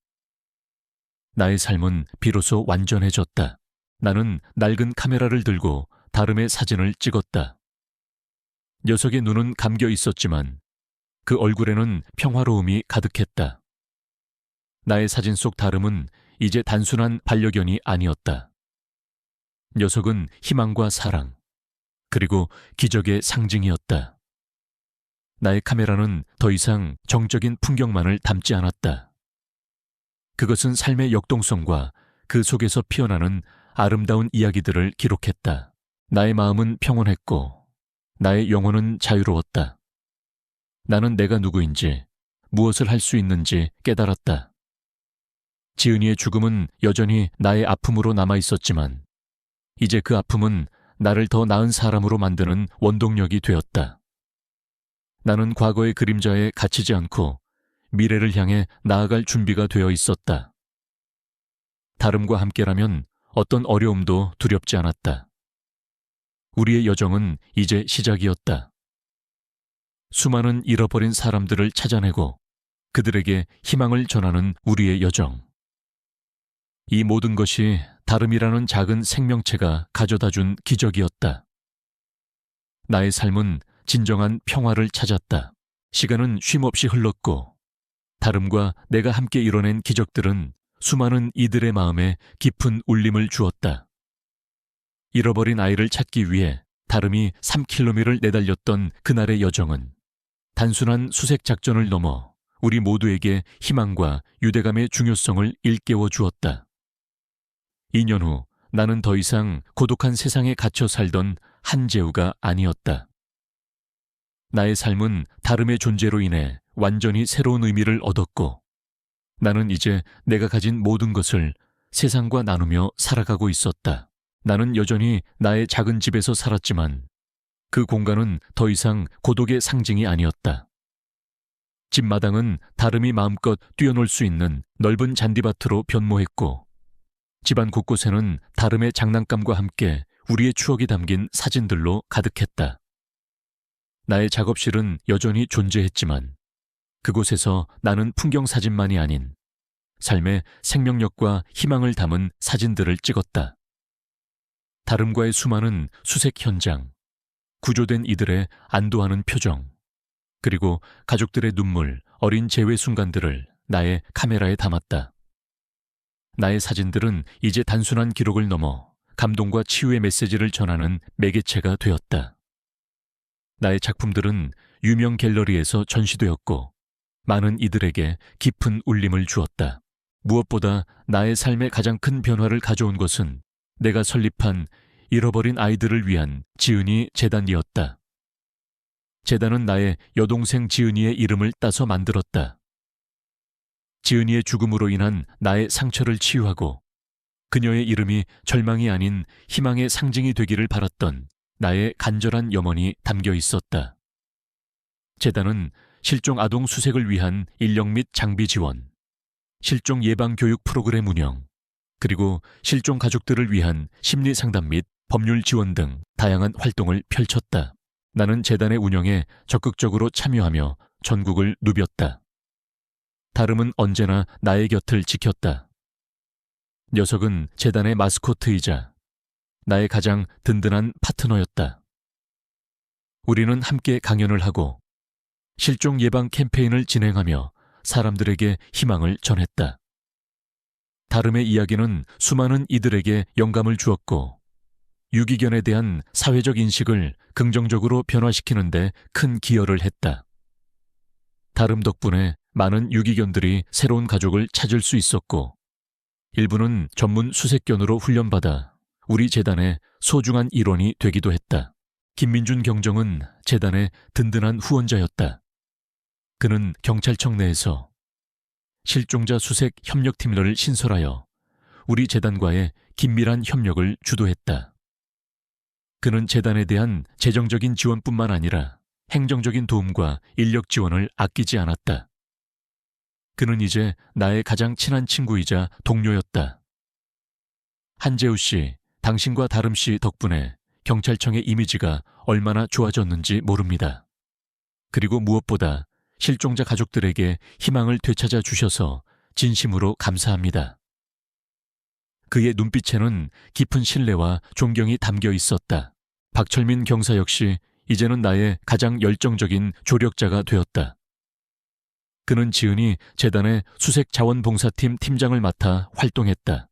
나의 삶은 비로소 완전해졌다. 나는 낡은 카메라를 들고 다름의 사진을 찍었다. 녀석의 눈은 감겨 있었지만 그 얼굴에는 평화로움이 가득했다. 나의 사진 속 다름은 이제 단순한 반려견이 아니었다. 녀석은 희망과 사랑, 그리고 기적의 상징이었다. 나의 카메라는 더 이상 정적인 풍경만을 담지 않았다. 그것은 삶의 역동성과 그 속에서 피어나는 아름다운 이야기들을 기록했다. 나의 마음은 평온했고 나의 영혼은 자유로웠다. 나는 내가 누구인지, 무엇을 할 수 있는지 깨달았다. 지은이의 죽음은 여전히 나의 아픔으로 남아 있었지만 이제 그 아픔은 나를 더 나은 사람으로 만드는 원동력이 되었다. 나는 과거의 그림자에 갇히지 않고 미래를 향해 나아갈 준비가 되어 있었다. 다름과 함께라면 어떤 어려움도 두렵지 않았다. 우리의 여정은 이제 시작이었다. 수많은 잃어버린 사람들을 찾아내고 그들에게 희망을 전하는 우리의 여정. 이 모든 것이 다름이라는 작은 생명체가 가져다준 기적이었다. 나의 삶은 진정한 평화를 찾았다. 시간은 쉼없이 흘렀고 다름과 내가 함께 이뤄낸 기적들은 수많은 이들의 마음에 깊은 울림을 주었다. 잃어버린 아이를 찾기 위해 다름이 3km를 내달렸던 그날의 여정은 단순한 수색 작전을 넘어 우리 모두에게 희망과 유대감의 중요성을 일깨워 주었다. 2년 후 나는 더 이상 고독한 세상에 갇혀 살던 한재우가 아니었다. 나의 삶은 다름의 존재로 인해 완전히 새로운 의미를 얻었고, 나는 이제 내가 가진 모든 것을 세상과 나누며 살아가고 있었다. 나는 여전히 나의 작은 집에서 살았지만 그 공간은 더 이상 고독의 상징이 아니었다. 집 마당은 다름이 마음껏 뛰어놀 수 있는 넓은 잔디밭으로 변모했고, 집안 곳곳에는 다름의 장난감과 함께 우리의 추억이 담긴 사진들로 가득했다. 나의 작업실은 여전히 존재했지만 그곳에서 나는 풍경 사진만이 아닌 삶의 생명력과 희망을 담은 사진들을 찍었다. 다름과의 수많은 수색 현장, 구조된 이들의 안도하는 표정, 그리고 가족들의 눈물, 어린 재회 순간들을 나의 카메라에 담았다. 나의 사진들은 이제 단순한 기록을 넘어 감동과 치유의 메시지를 전하는 매개체가 되었다. 나의 작품들은 유명 갤러리에서 전시되었고, 많은 이들에게 깊은 울림을 주었다. 무엇보다 나의 삶에 가장 큰 변화를 가져온 것은 내가 설립한 잃어버린 아이들을 위한 지은이 재단이었다. 재단은 나의 여동생 지은이의 이름을 따서 만들었다. 지은이의 죽음으로 인한 나의 상처를 치유하고 그녀의 이름이 절망이 아닌 희망의 상징이 되기를 바랐던 나의 간절한 염원이 담겨 있었다. 재단은 실종 아동 수색을 위한 인력 및 장비 지원, 실종 예방 교육 프로그램 운영, 그리고 실종 가족들을 위한 심리 상담 및 법률 지원 등 다양한 활동을 펼쳤다. 나는 재단의 운영에 적극적으로 참여하며 전국을 누볐다. 다름은 언제나 나의 곁을 지켰다. 녀석은 재단의 마스코트이자 나의 가장 든든한 파트너였다. 우리는 함께 강연을 하고 실종 예방 캠페인을 진행하며 사람들에게 희망을 전했다. 다름의 이야기는 수많은 이들에게 영감을 주었고, 유기견에 대한 사회적 인식을 긍정적으로 변화시키는 데 큰 기여를 했다. 다름 덕분에 많은 유기견들이 새로운 가족을 찾을 수 있었고, 일부는 전문 수색견으로 훈련받아 우리 재단의 소중한 일원이 되기도 했다. 김민준 경정은 재단의 든든한 후원자였다. 그는 경찰청 내에서 실종자 수색 협력팀을 신설하여 우리 재단과의 긴밀한 협력을 주도했다. 그는 재단에 대한 재정적인 지원뿐만 아니라 행정적인 도움과 인력 지원을 아끼지 않았다. 그는 이제 나의 가장 친한 친구이자 동료였다. 한재우 씨, 당신과 다름 씨 덕분에 경찰청의 이미지가 얼마나 좋아졌는지 모릅니다. 그리고 무엇보다 실종자 가족들에게 희망을 되찾아 주셔서 진심으로 감사합니다. 그의 눈빛에는 깊은 신뢰와 존경이 담겨 있었다. 박철민 경사 역시 이제는 나의 가장 열정적인 조력자가 되었다. 그는 지은이 재단의 수색자원봉사팀 팀장을 맡아 활동했다.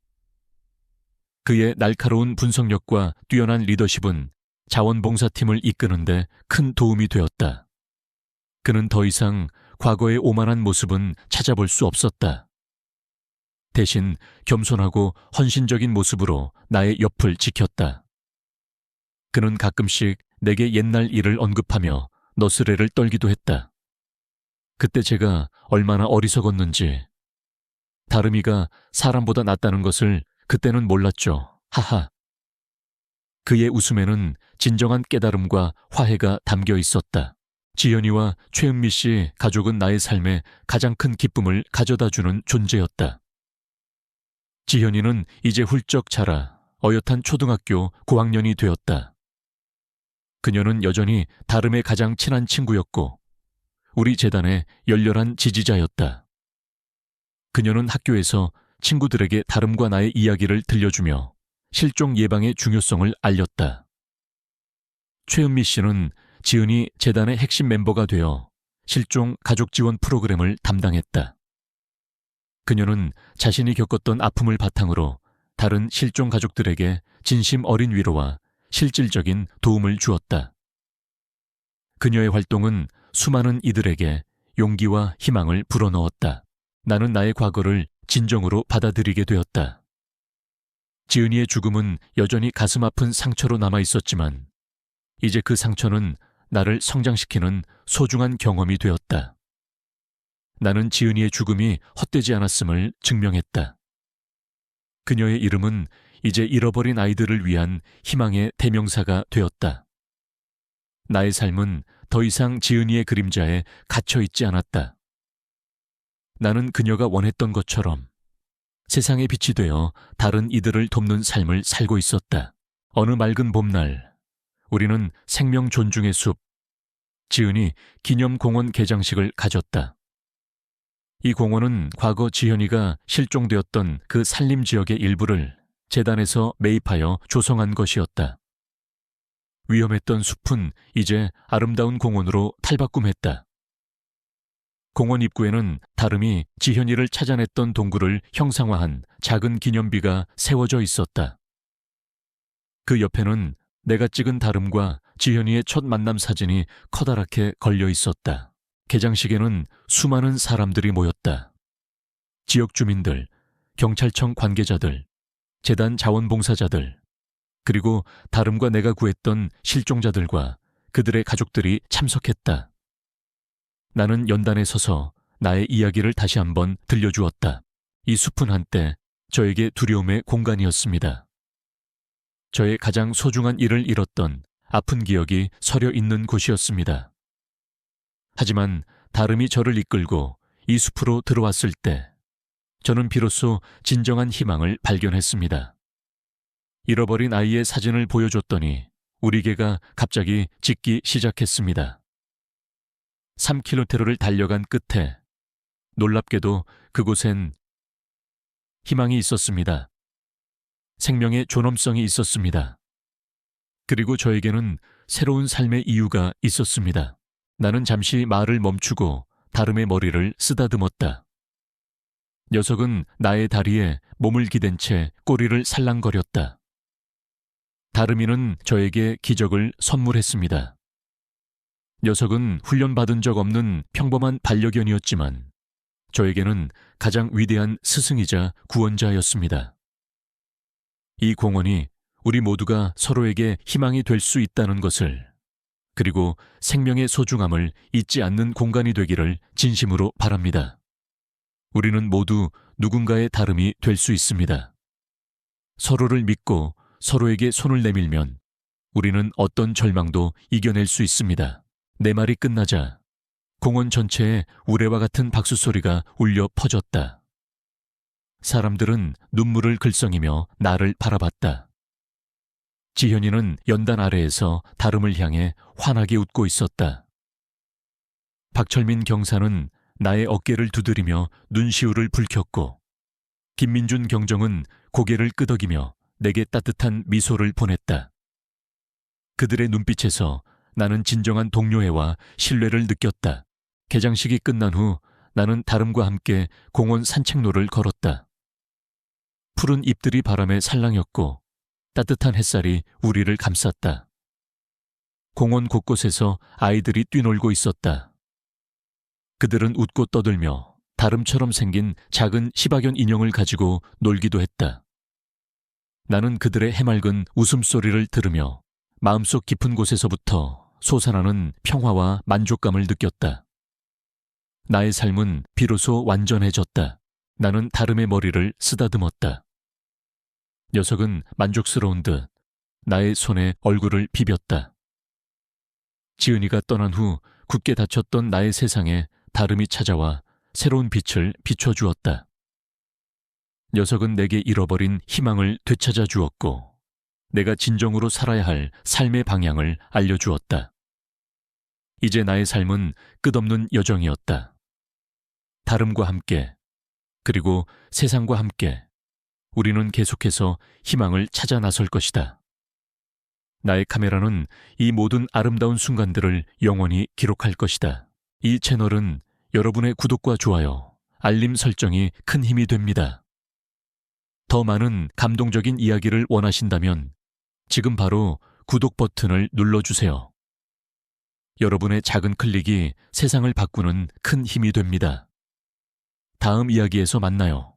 그의 날카로운 분석력과 뛰어난 리더십은 자원봉사팀을 이끄는데 큰 도움이 되었다. 그는 더 이상 과거의 오만한 모습은 찾아볼 수 없었다. 대신 겸손하고 헌신적인 모습으로 나의 옆을 지켰다. 그는 가끔씩 내게 옛날 일을 언급하며 너스레를 떨기도 했다. 그때 제가 얼마나 어리석었는지, 다름이가 사람보다 낫다는 것을 그때는 몰랐죠. 하하. 그의 웃음에는 진정한 깨달음과 화해가 담겨 있었다. 지연이와 최은미 씨 가족은 나의 삶에 가장 큰 기쁨을 가져다주는 존재였다. 지현이는 이제 훌쩍 자라 어엿한 초등학교 고학년이 되었다. 그녀는 여전히 다름의 가장 친한 친구였고 우리 재단의 열렬한 지지자였다. 그녀는 학교에서 친구들에게 다름과 나의 이야기를 들려주며 실종 예방의 중요성을 알렸다. 최은미 씨는 지은이 재단의 핵심 멤버가 되어 실종 가족 지원 프로그램을 담당했다. 그녀는 자신이 겪었던 아픔을 바탕으로 다른 실종 가족들에게 진심 어린 위로와 실질적인 도움을 주었다. 그녀의 활동은 수많은 이들에게 용기와 희망을 불어넣었다. 나는 나의 과거를 진정으로 받아들이게 되었다. 지은이의 죽음은 여전히 가슴 아픈 상처로 남아 있었지만 이제 그 상처는 나를 성장시키는 소중한 경험이 되었다. 나는 지은이의 죽음이 헛되지 않았음을 증명했다. 그녀의 이름은 이제 잃어버린 아이들을 위한 희망의 대명사가 되었다. 나의 삶은 더 이상 지은이의 그림자에 갇혀 있지 않았다. 나는 그녀가 원했던 것처럼 세상의 빛이 되어 다른 이들을 돕는 삶을 살고 있었다. 어느 맑은 봄날, 우리는 생명 존중의 숲, 지은이 기념공원 개장식을 가졌다. 이 공원은 과거 지현이가 실종되었던 그 산림 지역의 일부를 재단에서 매입하여 조성한 것이었다. 위험했던 숲은 이제 아름다운 공원으로 탈바꿈했다. 공원 입구에는 다름이 지현이를 찾아냈던 동굴을 형상화한 작은 기념비가 세워져 있었다. 그 옆에는 내가 찍은 다름과 지현이의 첫 만남 사진이 커다랗게 걸려 있었다. 개장식에는 수많은 사람들이 모였다. 지역 주민들, 경찰청 관계자들, 재단 자원봉사자들, 그리고 다름과 내가 구했던 실종자들과 그들의 가족들이 참석했다. 나는 연단에 서서 나의 이야기를 다시 한번 들려주었다. 이 숲은 한때 저에게 두려움의 공간이었습니다. 저의 가장 소중한 일을 잃었던 아픈 기억이 서려 있는 곳이었습니다. 하지만 다름이 저를 이끌고 이 숲으로 들어왔을 때 저는 비로소 진정한 희망을 발견했습니다. 잃어버린 아이의 사진을 보여줬더니 우리 개가 갑자기 짖기 시작했습니다. 3km를 달려간 끝에 놀랍게도 그곳엔 희망이 있었습니다. 생명의 존엄성이 있었습니다. 그리고 저에게는 새로운 삶의 이유가 있었습니다. 나는 잠시 말을 멈추고 다름의 머리를 쓰다듬었다. 녀석은 나의 다리에 몸을 기댄 채 꼬리를 살랑거렸다. 다름이는 저에게 기적을 선물했습니다. 녀석은 훈련받은 적 없는 평범한 반려견이었지만 저에게는 가장 위대한 스승이자 구원자였습니다. 이 공원이 우리 모두가 서로에게 희망이 될 수 있다는 것을, 그리고 생명의 소중함을 잊지 않는 공간이 되기를 진심으로 바랍니다. 우리는 모두 누군가의 다름이 될 수 있습니다. 서로를 믿고 서로에게 손을 내밀면 우리는 어떤 절망도 이겨낼 수 있습니다. 내 말이 끝나자 공원 전체에 우레와 같은 박수 소리가 울려 퍼졌다. 사람들은 눈물을 글썽이며 나를 바라봤다. 지현이는 연단 아래에서 다름을 향해 환하게 웃고 있었다. 박철민 경사는 나의 어깨를 두드리며 눈시울을 붉혔고, 김민준 경정은 고개를 끄덕이며 내게 따뜻한 미소를 보냈다. 그들의 눈빛에서 나는 진정한 동료애와 신뢰를 느꼈다. 개장식이 끝난 후 나는 다름과 함께 공원 산책로를 걸었다. 푸른 잎들이 바람에 살랑였고 따뜻한 햇살이 우리를 감쌌다. 공원 곳곳에서 아이들이 뛰놀고 있었다. 그들은 웃고 떠들며 다름처럼 생긴 작은 시바견 인형을 가지고 놀기도 했다. 나는 그들의 해맑은 웃음소리를 들으며 마음속 깊은 곳에서부터 솟아나는 평화와 만족감을 느꼈다. 나의 삶은 비로소 완전해졌다. 나는 다름의 머리를 쓰다듬었다. 녀석은 만족스러운 듯 나의 손에 얼굴을 비볐다. 지은이가 떠난 후 굳게 닫혔던 나의 세상에 다름이 찾아와 새로운 빛을 비춰주었다. 녀석은 내게 잃어버린 희망을 되찾아 주었고 내가 진정으로 살아야 할 삶의 방향을 알려주었다. 이제 나의 삶은 끝없는 여정이었다. 다름과 함께, 그리고 세상과 함께 우리는 계속해서 희망을 찾아 나설 것이다. 나의 카메라는 이 모든 아름다운 순간들을 영원히 기록할 것이다. 이 채널은 여러분의 구독과 좋아요, 알림 설정이 큰 힘이 됩니다. 더 많은 감동적인 이야기를 원하신다면 지금 바로 구독 버튼을 눌러주세요. 여러분의 작은 클릭이 세상을 바꾸는 큰 힘이 됩니다. 다음 이야기에서 만나요.